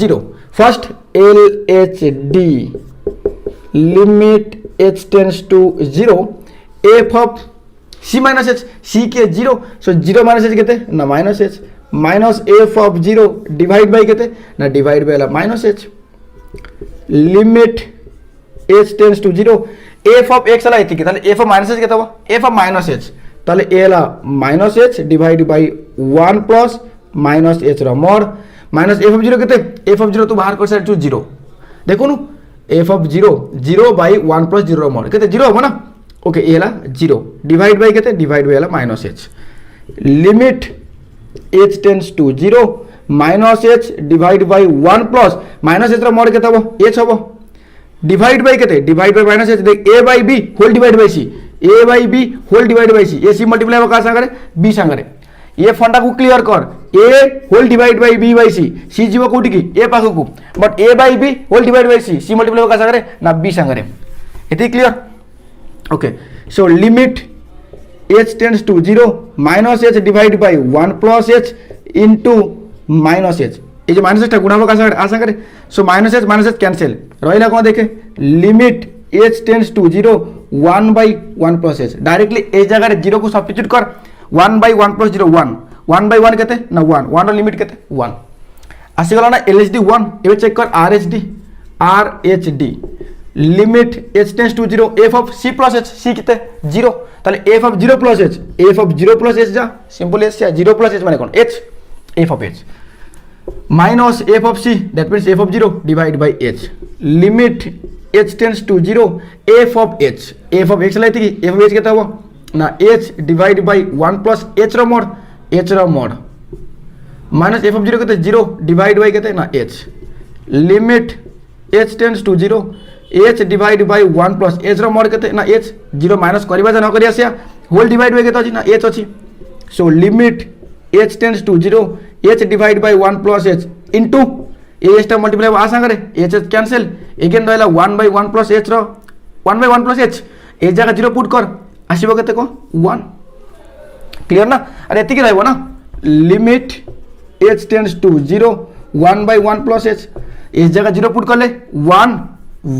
0 first LHD limit h tends to 0 f of c minus h c के 0 so 0 minus h केते ना minus h minus f of 0 divide by केते ना divide by minus h limit h tends to 0 f of x ला एति के ताले f of minus h केते हो f ऑफ माइनस h ताले a ला minus h divide by 1 plus minus h रो मोड माइनस f ऑफ 0 केते f ऑफ 0 तो बाहर कर साइड टू 0 देखो नु f ऑफ 0 बाय 1 प्लस 0 रो मोड केते 0 हो ना ओके ए ला 0 डिवाइड बाय केते डिवाइड बाय ला minus h limit h tends to 0 minus h divide by 1 plus minus h रो मोड केते हो h हो डिवाइड बाय केते डिवाइड बाय माइनस h देख a bye b whole divide by c a bye b whole divide by c a c multiply हो का संगरे b संगरे ये फंडा को क्लियर कर a whole divide by b by c c जीव कोठी की a पाखु को but a bye b whole divide by c c multiply हो का संगरे ना b संगरे एति clear okay so limit h tends to 0 minus h divide by 1 plus h into minus h ये जो माइनस h टा गुणा हो का संगरे सो माइनस h कैंसिल रहिला कोन देखे limit h tends to 0 1 by 1 plus h directly ए जगह रे 0 को सब्स्टिट्यूट कर 1 बाय 1 प्लस 0 1 बाय 1 केते ना 1 रो लिमिट केते 1 आसी गला ना LHD 1 एबे चेक कर RHD limit h tends to 0 f of c plus h c केते 0 ताले f ऑफ 0 प्लस h जा सिंपल h 0 प्लस h माने कोन h f of h minus f of c that means f of 0 divide by h limit h tends to 0 f of x लाइती की f of h केते हो ना h divide by 1 plus h रो mod minus f of 0 केते 0 divide by केते ना h limit h tends to 0 h divide by 1 plus h रो मोड केते ना एच 0 माइनस करबा जा न करिया से होल डिवाइड बाय केते अछि ना एच अछि so limit h tends to 0 h divide by 1 plus h into h टा मल्टीप्लाई आ संगरे एच एच कैंसिल अगेन रहला 1 बाय 1 प्लस एच रो 1 बाय 1 प्लस एच एच जगह 0 पुट कर आसीबो केते को 1 क्लियर ना अरे एति की रहबो ना limit h tends to 0 1 by 1 plus h h जगह 0 पुट करले 1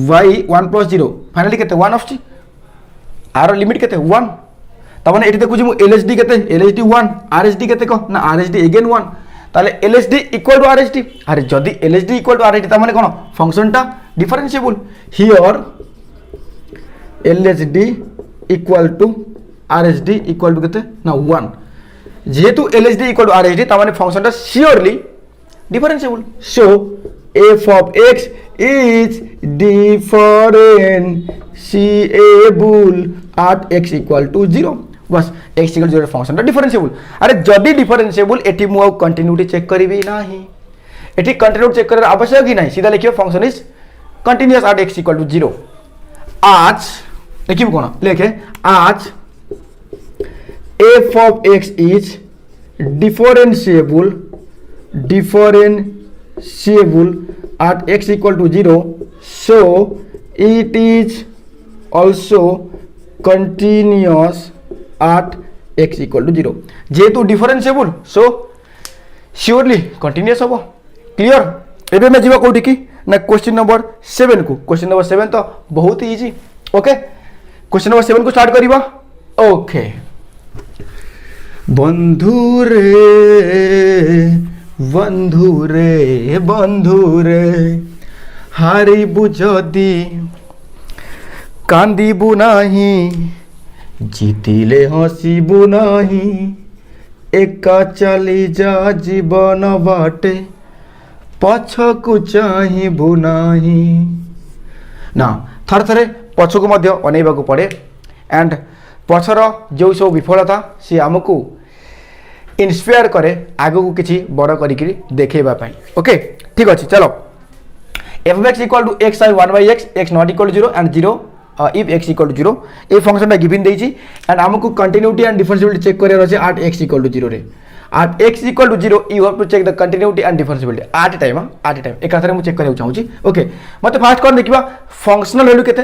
बाय 1 प्लस 0 फाइनली केते 1 आछी आरो लिमिट केते 1 तमाने एठी देखु मु एलएसडी केते एलएसडी 1 आरएसडी केते को ना आरएसडी अगेन 1 ताले एलएसडी इक्वल टू आरएसडी अरे जदी एलएसडी इक्वल टू आरएसडी तमाने कोन फंक्शनटा differentiable here LSD equal to RHD equal to केते ना 1 जेहेतु एलएसडी इक्वल टू आरएसडी तमाने फंक्शनटा surely differentiable so f of x is differentiable at x equal to 0 बस x equal to 0 function differentiable अरे जदी डिफरेंशिएबल एटी मु continuity check करबी नाही एटी कंटिन्यूटी चेक करर आवश्यक ही नाही सीधा लिखियो function is continuous at x equal to 0 आज देखियो कोन लेखे आज f of x is differentiable at x equal to 0 so it is also continuous at x equal to 0 जेहेतु डिफरेंशिएबल सो श्योरली कंटीन्यूअस हबो क्लियर एबे मैं जीवा कोठी की ना क्वेश्चन नंबर 7 को क्वेश्चन नंबर 7 तो बहुत ही इजी ओके क्वेश्चन नंबर 7 को स्टार्ट करिबा ओके बंधुरे हारिबु जदी कांदिबु नाही जीतिले हसिबु नाही एका चली जा जीवन बाटे पछकु चाहिबु नाही ना थर थरे पछकु मध्य अनेबाकु पड़े एंड पछर जो सब विफलता सी आमको इन्स्पायर करे आगो को किसी बड़ करी देखेबा पई ओके ठीक अछि चलो f of x equal to x sin 1 by x x not equal to 0 and 0 if x equal to 0 a function ता गिवन देछि एंड हमको कंटिन्यूटी एंड डिफरेंशिएबिलिटी चेक करे रहছে at x equal to 0 रे at x equal to 0 you have to check the continuity and differentiability at time एक आथरे मु check करे चाहूची okay मते fast कोन देखिबा फंक्शनल वैल्यू केते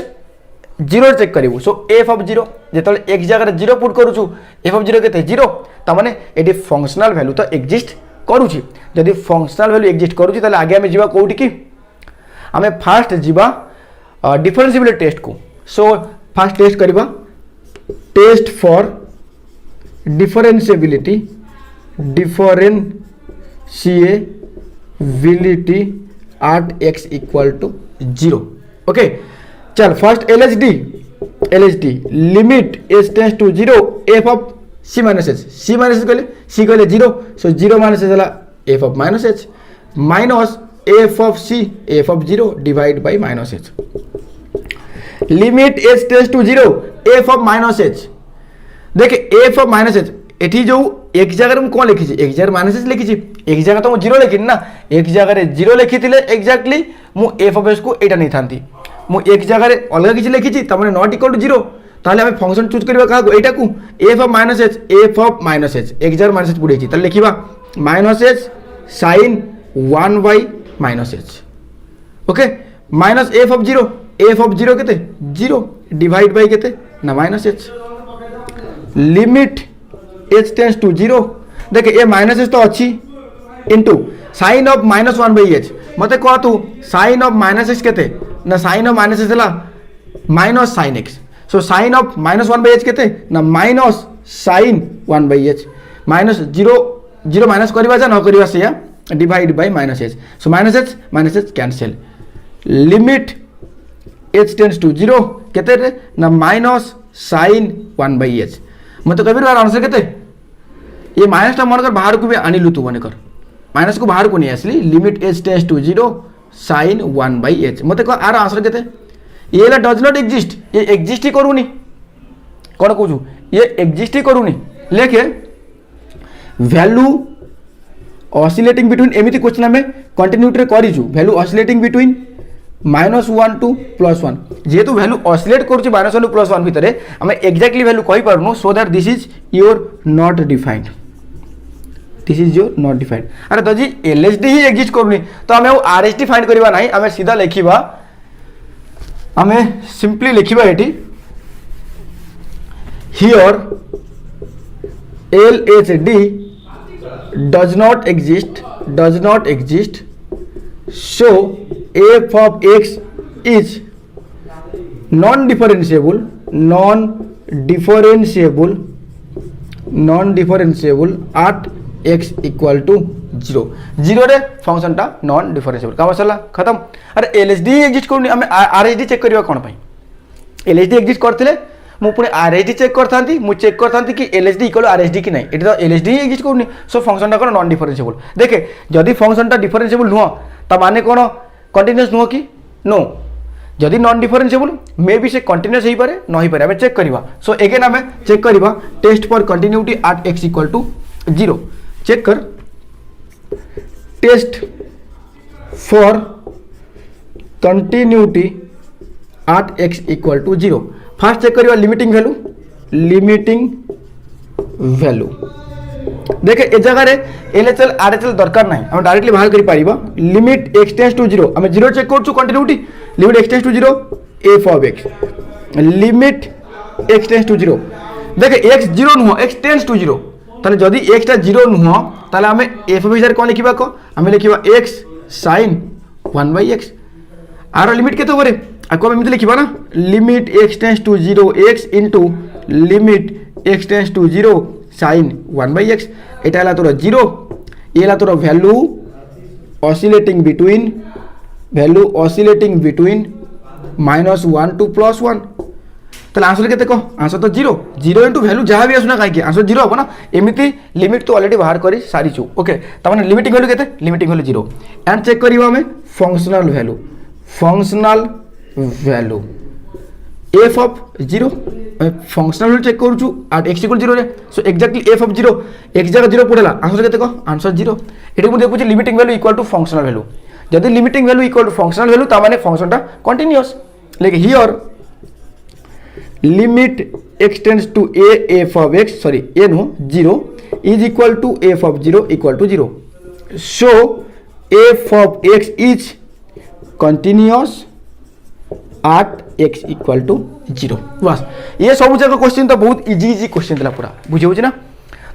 0 चेक करिवु सो f of 0 जेतले x जगह 0 पुट करूछु f of 0 केते 0 त माने एडी फंक्शनल वैल्यू तो एग्जिस्ट करूची जदी फंक्शनल वैल्यू एग्जिस्ट करूची तले आगे हमें जीवा कोठी की हमें फास्ट जीवा डिफरेंशिएबिलिटी टेस्ट को सो फास्ट टेस्ट करिबा test for differentiability at x equal to 0 okay चल first LHD limit h tends to 0 f of c minus कहले c कहले 0 सो 0 माइनस h हला f of minus h minus f of c f of 0 divide by minus h limit h tends to 0 f of minus h देखे f of minus h एठी जो एक जगह में कौन लिखी एक जगह माइनस h लिखी एक जगह तो 0 लिखी ना एक जगह 0 लिखी थिले एग्जैक्टली मु f of s को एटा नहीं थांती मु एक जगह अलग किछि लिखी तमने नॉट इक्वल टू 0 ताले हमें फंक्शन चूज करबा का एटा को f of minus h एक जगह माइनस h पुडे छि ताले लिखिबा minus h sin 1 by minus h okay minus f of 0 केते 0 डिवाइड बाय केते ना minus h limit h tends to 0 देखे ए माइनस h तो अच्छी into sin of minus 1 by h मते कह तू sin ऑफ माइनस h केते ना sin ऑफ माइनस h हला minus sin x so sin of minus 1 by h केते ना minus sin 1 by h minus 0 minus करबा जा न करबा से divide by minus h so minus h cancel limit h tends to 0 केते रे ना माइनस sin 1 by h मते कबीर बार आंसर केते ये माइनस टा मन कर बाहर को भी आनिलु तू मन कर माइनस को बाहर को नहीं असली limit h tends to 0 sin 1 by h मते को आर आंसर केते ये ला डज नॉट एग्जिस्ट ये एग्जिस्ट ही करूनी कोन कहू ये एग्जिस्ट ही करूनी लेके वैल्यू ऑसिलेटिंग बिटवीन एमिति क्वेश्चन में कंटिन्यूटी रे करिजु वैल्यू ऑसिलेटिंग बिटवीन -1 टू +1 जेहेतु वैल्यू ऑसिलेट करूँ -1 टू +1 भितर आम एक्जाक्टली वैल्यू कही पारनु so that this is your not defined this is your not defined अरे तो जी एलएसडी ही एग्जिस्ट करूनी तो आम आरएसडी फाइंड करवा ना आम सीधा लिखा आम सिंपली लिखा ये here LHD does not exist so f of x is non-differentiable at x equal to 0 रे फंक्शन टा नॉन डिफरेंशिएबल काम सरला खत्म अरे एलएसडी एग्जिस्ट करूनी आम आरएसडी चेक करवा कोन पई एलएसडी एग्जिस्ट करथिले मु पुणी आरएसडी चेक करथांती मु चेक करथांती कि एलएसडी इक्वल आरएसडी कि नहीं एटी तो एलएसडी ही एग्जिस्ट करूनी सो फंक्शन टा कोन नॉन डिफरेंशिएबल देखे जदि फंक्शन टा डिफरेंशिएबल नुह ता माने कोन कंटीन्यूअस नुह कि नो जदि non differentiable may be say continuous हो पारे न हो पारे आम चेक करवा सो अगेन आम चेक करवा test for continuity at x equal to 0 check कर test for continuity at x equal to 0 first check करवा लिमिटिंग वैल्यू देखे ए जगह एलएचएल आरएचएल दरकार ना हम डायरेक्टली बाहर कर पारिबा लिमिट x टेंड्स टू 0 हम 0 चेक करछु continuity limit x tends to 0 f of x limit x tends to 0 देखे x 0 नुह x टेंड्स टू 0 ताले जदी x टा 0 नुह ताले हमें f ऑफ x कोन लिखिबा को हमें लिखिबा x sin 1/x आरो लिमिट केते होरे आको एमती लिखा ना limit x tends to 0 x into limit x tends to 0 sin 1/x एटा हला तोर 0 ये हला तोर वैल्यू ऑसिलेटिंग बिटवीन -1 टू +1 ताले आंसर केते को आंसर तो 0 इंटू वैल्यू जहाँ भी आसुना कहीं आंसर 0 हम ना एमती लिमिट तो ऑलरेडी बाहर कर सारीचु ओके तमाने लिमिटिंग वैल्यू केते लिमिटिंग वैल्यू 0 एंड चेक करिवा हमें functional value f of 0 functional value check करूछु एट x इक्वल 0 रे so exactly f of 0 x जगह 0 पड़ेला आंसर केते को आंसर 0 एटी मु देखुछि limiting value equal to functional value जदि limiting value equal to functional value ता माने फंक्शन टा continuous like here limit x tends to a f of x sorry a no 0 is equal to f of 0 equal to 0 so f of x is continuous at x equal to 0 बस ये सब जगह question तो बहुत easy question था पूरा बुझे ना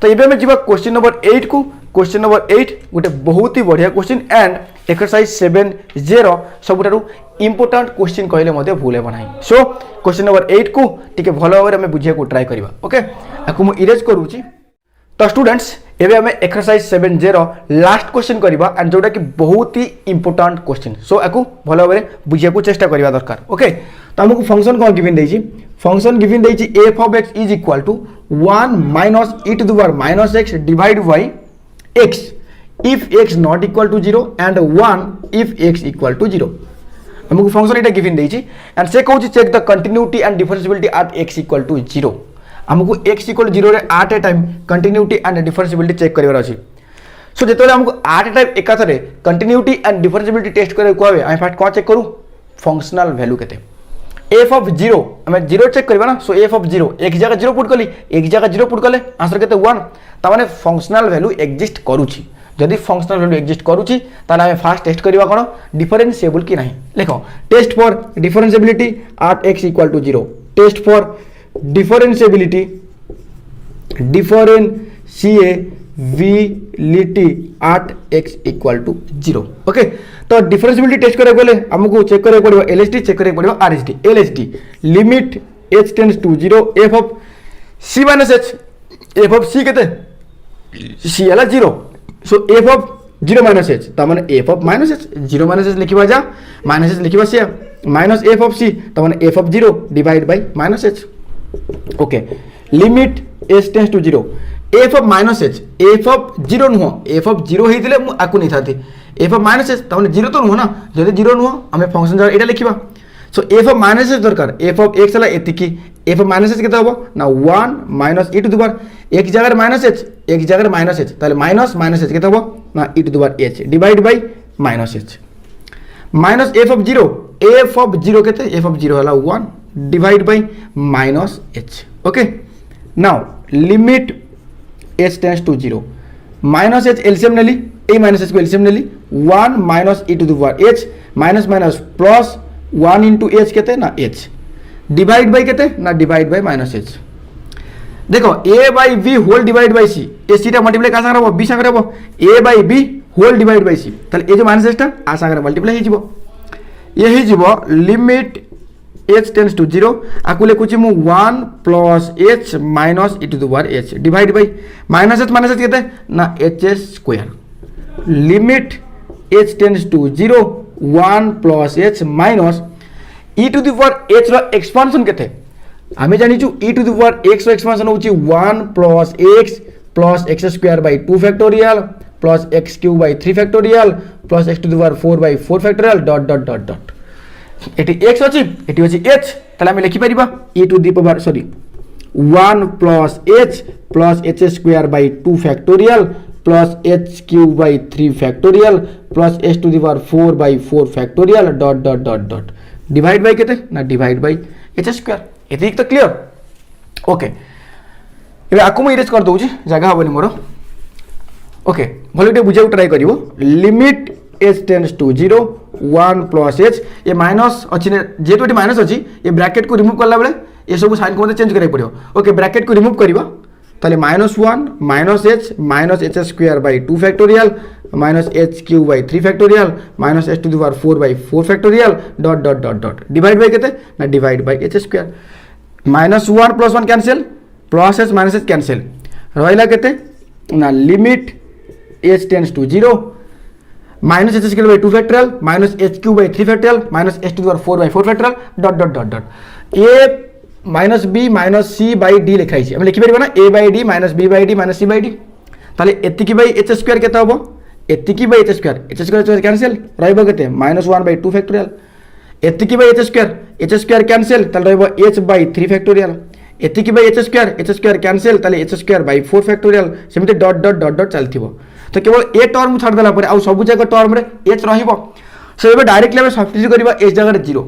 तो ये आम जा क्वेश्चन नंबर 8 को क्वेश्चन नंबर 8 गोटे बहुत ही बढ़िया क्वेश्चन एंड एक्सरसाइज 7-0 सबुठारु इंपोर्टेंट क्वेश्चन कहले भूल हे ना सो क्वेश्चन नंबर 8 को टिके भल भाव में बुझे को ट्राई करवा ओके आपको मुझे इरेज करूँ तो स्टूडेंट्स एबे हमें एक्सरसाइज 7-0 लास्ट क्वेश्चन करवा एंड जोटा कि बहुत ही इंपोर्टेंट क्वेश्चन सो आपको भल भाव में बुझे को चेष्टा करवा दरकार ओके तो हमको फंक्शन कौन गिवन देछि फंक्शन गिवन देछि f of x is equal to 1 minus e to the power minus x divide by x if x not equal to 0 and 1 if x equal to 0 हमको function एटा given देछि and से कहूछि check the continuity and differentiability at x equal to 0 हमको x equal 0 रे at a time continuity and differentiability check करबार अछि सो जेतले हमको एट ए टाइम एकाथरे कंटिन्यूटी एंड डिफरेंशिएबिलिटी टेस्ट करे कहबे आई फर्स्ट कोन चेक करू फंक्शनल वैल्यू केते f ऑफ 0 हमें 0 चेक करबा ना सो f ऑफ 0 एक जगह 0 पुट कली एक जगह 0 पुट कले आंसर केते 1 ता माने फंक्शनल वैल्यू एग्जिस्ट करूची जदि फंक्शनल वैल्यू एग्जिस्ट करूची ताले हमें फास्ट टेस्ट करबा कोन डिफरेंशिएबल की नहीं देखो test for differentiability at x equal to 0 test for differentiability at x equal to 0 okay तो डिफरेंशिएबिलिटी टेस्ट करे गले हमको चेक करे पड़ो एलएचडी चेक करे पड़ो RHD LHD limit h tends to 0 f of c minus h f of c केते c हला 0 so f of 0 minus h ता माने f of minus h 0 minus h लिखिबा जा माइनस h लिखिबा से माइनस f ऑफ c ता माने f of 0 divide by minus h okay limit h tends to 0 f of minus h f of 0 नुह f of 0 हेतिले मु आकु नै थाती f of minus h ताने 0 तो नुह ना जदि 0 नुह हमें फंक्शन जरा एटा लिखिबा so f of minus h दरकार f ऑफ x हला एतिकी f ऑफ माइनस h केता होबो ना 1 minus e to the power एक जगह माइनस h एक जगह माइनस h ताले माइनस h केता होबो ना e to the power h divide by minus h minus f of zero केते एफ ऑफ जीरो है 1 divide by minus h okay now limit h tends to zero minus h LCM नेली ए minus h को LCM नेली 1 minus e to the power h minus minus plus 1 into h केते ना H divide by केते ना divide by minus h देखो a by b whole divide by c a c टा मल्टीप्लाई का संगे रहबो बी संगे रहबो a by b whole divide by c ताले ए जो माइनस एच टा आ संगे मल्टीप्लाई हे जिवो ये हे जिवो लिमिट h टेंड्स टू 0 आकु लेखुची मु 1 plus h minus e to the power h divide by minus h केते ना hs square limit h tends to 0 1 plus h minus e to the power h रो एक्सपांशन केते आमे जानि छु e to the power x रो expansion होची 1 plus x square by 2 factorial plus x cube by 3 factorial plus x to the power 4 by 4 factorial dot dot dot dot एटी x अछि एटी अछि h तले हम लिखि परिबा e to the power sorry 1 plus h square by 2 factorial plus h cube by 3 factorial plus h to the power 4 by 4 factorial dot dot dot dot divide by केते ना डिवाइड बाय h स्क्वायर एति तो clear okay एबे आकु म erase कर दउची जगह हबनी मोर ओके भलटे बुझाउ ट्राई करिवो limit h tends to 0 1 plus h ये माइनस अछि ने जेतोटी माइनस अछि ये ब्रैकेट को रिमूव करला बेले ये सब साइन को चेंज करे पड़ियो ओके ब्रैकेट को रिमूव करबा ताले -1 minus h square by 2 factorial minus h cube by 3 factorial minus h to the power 4 by 4 factorial dot dot dot dot divide by केते ना divide by h square -1 plus 1 cancel plus h minus h cancel रहइला केते ना limit h tends to 0 minus h square by 2 factorial minus h cube by 3 factorial minus h to the power 4 by 4 factorial dot dot dot dot a minus b minus c by d लिखाई छी हम लिखि परबा ना a by d minus b by d minus c by d ताले एतिकी by h square केते हबो एतिकी बाय h स्क्वायर कैंसिल रहइबो केते -1 बाय 2 फैक्टोरियल एतिकी बाय h स्क्वायर कैंसिल ताले रहइबो h बाय 3 फैक्टोरियल एतिकी बाय h स्क्वायर कैंसिल ताले h स्क्वायर बाय 4 फैक्टोरियल सेमिति डॉट डॉट डॉट डॉट चलथिबो तो केवल ए टर्म छाड़ देला पर आ सब जगह टर्म रे h रहिबो सो एबे डायरेक्टली हम सब्स्टिट्यूट करबा h जगह 0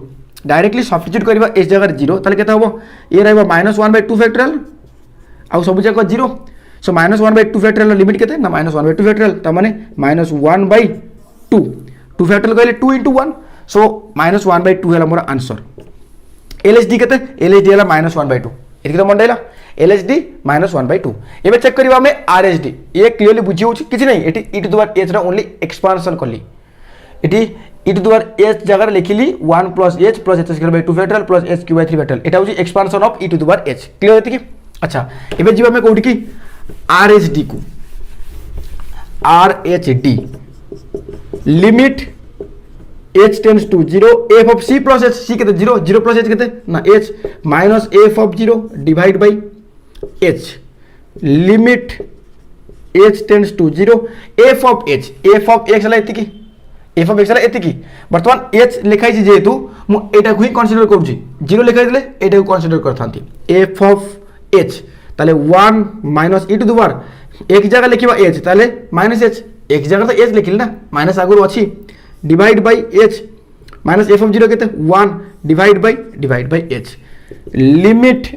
डायरेक्टली सब्स्टिट्यूट करबा h जगह 0 ताले केते हबो ए रहइबो -1 बाय 2 फैक्टोरियल आ सब जगह 0 सो -1 बाय 2 फैक्टोरियल लिमिट केते ना -1 बाय 2 फैक्टोरियल त माने -1 बाय 2 2 फैक्टोरियल कहले 2 into 1 सो -1 बाय 2 हैला मोर आंसर LHD केते LHD हैला -1 बाय 2 एति तो मंडाइला LHD -1 बाय 2 एबे चेक करबा हमें RHD ये क्लियरली बुझी होछि किछि नै एटी e to the power h रा ओनली एक्सपांशन करली एटी e to the power h जगह लिखिली 1 plus h square by 2 factorial plus h cube by 3 factorial एटा होछि expansion of e to the power h clear हेति कि अच्छा एबे जिबा में कोठी कि RHD को RHD limit h tends to 0 f of c plus h c केते 0 0 प्लस h केते ना h minus f of 0 divide by h limit h tends to 0 f of x ला एतिकी f ऑफ x ला एतिकी वर्तमान h लिखाई छी जेतु मु एटा को ही कंसीडर करू छी 0 लिखाई दिले एटा को कंसीडर करथांती f ऑफ h ताले 1 minus e to the power एक जगह लिखिबा h ताले माइनस h एक जगह तो h लिखिल ना माइनस आगुर अछि divide by h minus f of 0 केते 1 divide by h limit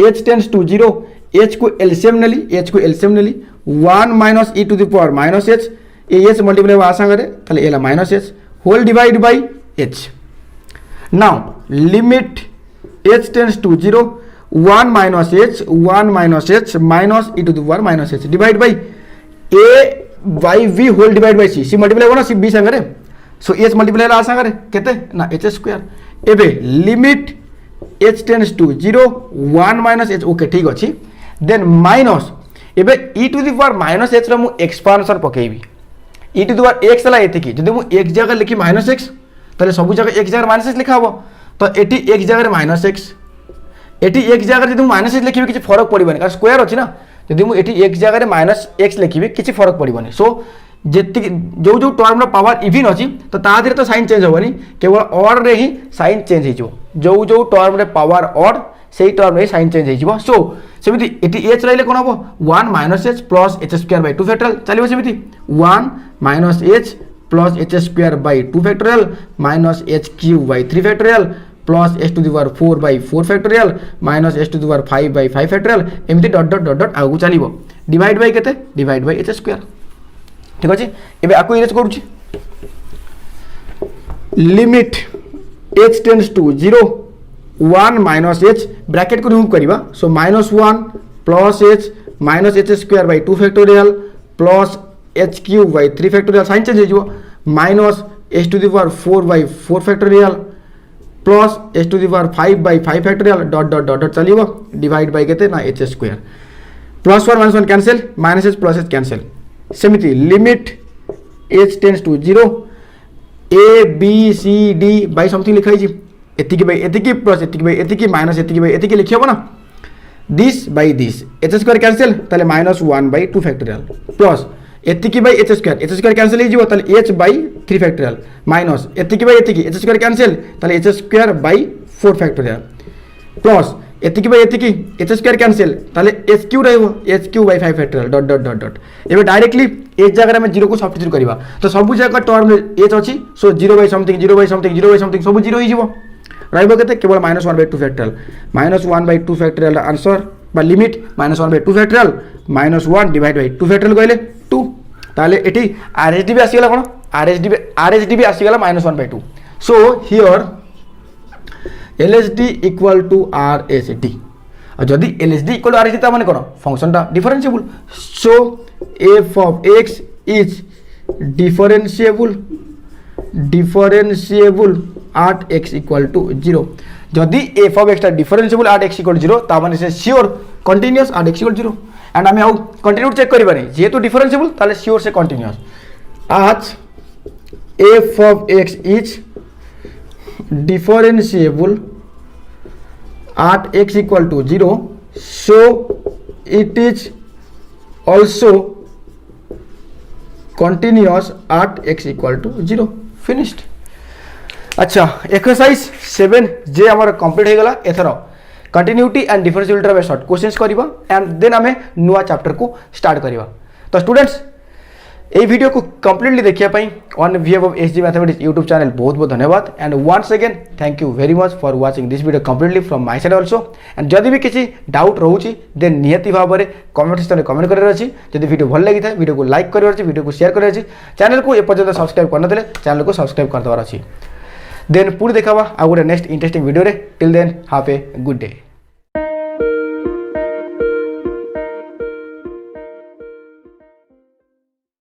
h tends to 0 h को एलसीएम नेली 1 minus e to the power minus h ए h मल्टीप्लाई बा संगे ताले एला minus h whole divide by h now limit h tends to 0 1 minus h minus e to the power minus h divide by a by v whole divide by c multiply होना c b संगे सो h multiply ला संगे केते ना h square एबे limit h tends to 0 1 minus h okay ठीक अछि then minus एबे e to the power minus h रा मु एक्सपांशन पकेबी e to the power x ला एति की जदि मु एक जगह लिखि माइनस x तले सब जगह एक जगह माइनस x लिखा हबो तो एटी एक जगह माइनस x एटी एक जगह जदि मु माइनस x लिखिबे किछि फरक पड़िबनी कारण स्क्वायर अछि ना जदि मु एटी एक जगह माइनस x लिखिबे किछि फरक पड़िबनी सो जेति जो जो टर्म रा पावर इवन अछि तो ता धीरे तो साइन चेंज होबनी केवल और रे ही साइन चेंज हे जो जो जो टर्म रे पावर और सेही टर्म रे साइन चेंज हे जिवो सो सेमिति एटी h रहिले कोन हबो 1 minus h plus h square by 2 factorial चलिबो सेमिति 1 minus h plus h square by 2 factorial minus h cube by 3 factorial plus h to the power 4 by 4 factorial minus h to the power 5 by 5 factorial एमती dot dot dot dot आगू चलो divide by केते divide by h square ठीक अच्छे एबे आकु erase करूची limit h tends to 0 1 minus h bracket को रिमूव करवा so minus 1 plus h minus h square by 2 factorial plus h cube by 3 factorial sign change हो minus h to the power 4 by 4 factorial plus h to the power 5 by 5 factorial dot dot dot dot चलो divide by केते ना h square plus 1 minus 1 cancel minus h plus h cancel सेमिति limit h tends to 0 a b c d by something लिखाई जी एतिकी by एतिकी plus एतिकी by एतिकी माइनस एतिकी बाई एतिकी लिखियो ना this by this h square cancel ताले माइनस 1 बाई 2 फैक्टोरियल प्लस एतिकी बाई एच स्क्वायर कैंसिल हो ताले h बाई 3 फैक्टोरियल माइनस एतिकी बाई एतिकी एच स्क्वायर कैंसिल ताले h square by 4 factorial plus एतिकी बाई एतिकी एच स्क्वायर कैंसिल ताले एच क्यू रहइबो h cube by 5 factorial dot dot dot dot एबे डायरेक्टली एच जगह में 0 को सब्स्टिट्यूट करबा तो सब जगह टर्म एच अछि so 0 by something 0 by something 0 by something सब 0 हो जिवो रहइबो केते केवल minus 1 by 2 factorial minus 1 by 2 factorial answer बा limit minus 1 by 2 factorial minus 1 divide by 2 factorial कहले 2 ताले एटी आरएसडी भी आसीगला कोन आरएसडी भी आसीगला minus 1 by 2 so here LSD equal to RSD और जदि एलएसडी इक्वल टू आरएसडी ता माने कोन फंक्शन टा differentiable so F of x is differentiable at x equal to 0 जदि एफ ऑफ एक्स टा differentiable at x equal to 0 ता माने से sure continuous at x equal to 0 and um आउ कंटिन्यू चेक करबानी जेहेतु डिफरेंशिएबल ताले sure से continuous as f of x is differentiable at x equal to 0 so it is also continuous at x equal to 0 finished अच्छा exercise 7 जे हमर complete हो गला एथरो continuity and differentiability रे short questions करबा and then हमें नुआ chapter को start करबा तो स्टूडेंट्स এই ভিডিও को कंप्लीटली देखिया पई on behave of SG mathematics YouTube channel बहुत बहुत धन्यवाद and once again thank you very much for watching this video completely from my side also and जदि भी किसी डाउट रहउची देन नियति भाव रे कमेंट सेक्शन में कमेंट करर अछि जदि वीडियो भल लागि था वीडियो को लाइक करर अछि वीडियो को शेयर करर अछि चैनल को ए पर्यंत सब्सक्राइब करन देले चैनल को सब्सक्राइब कर दवार अछि देन पूरी देखाबा आ गुड नेक्स्ट इंटरेस्टिंग वीडियो रे till then have a good day.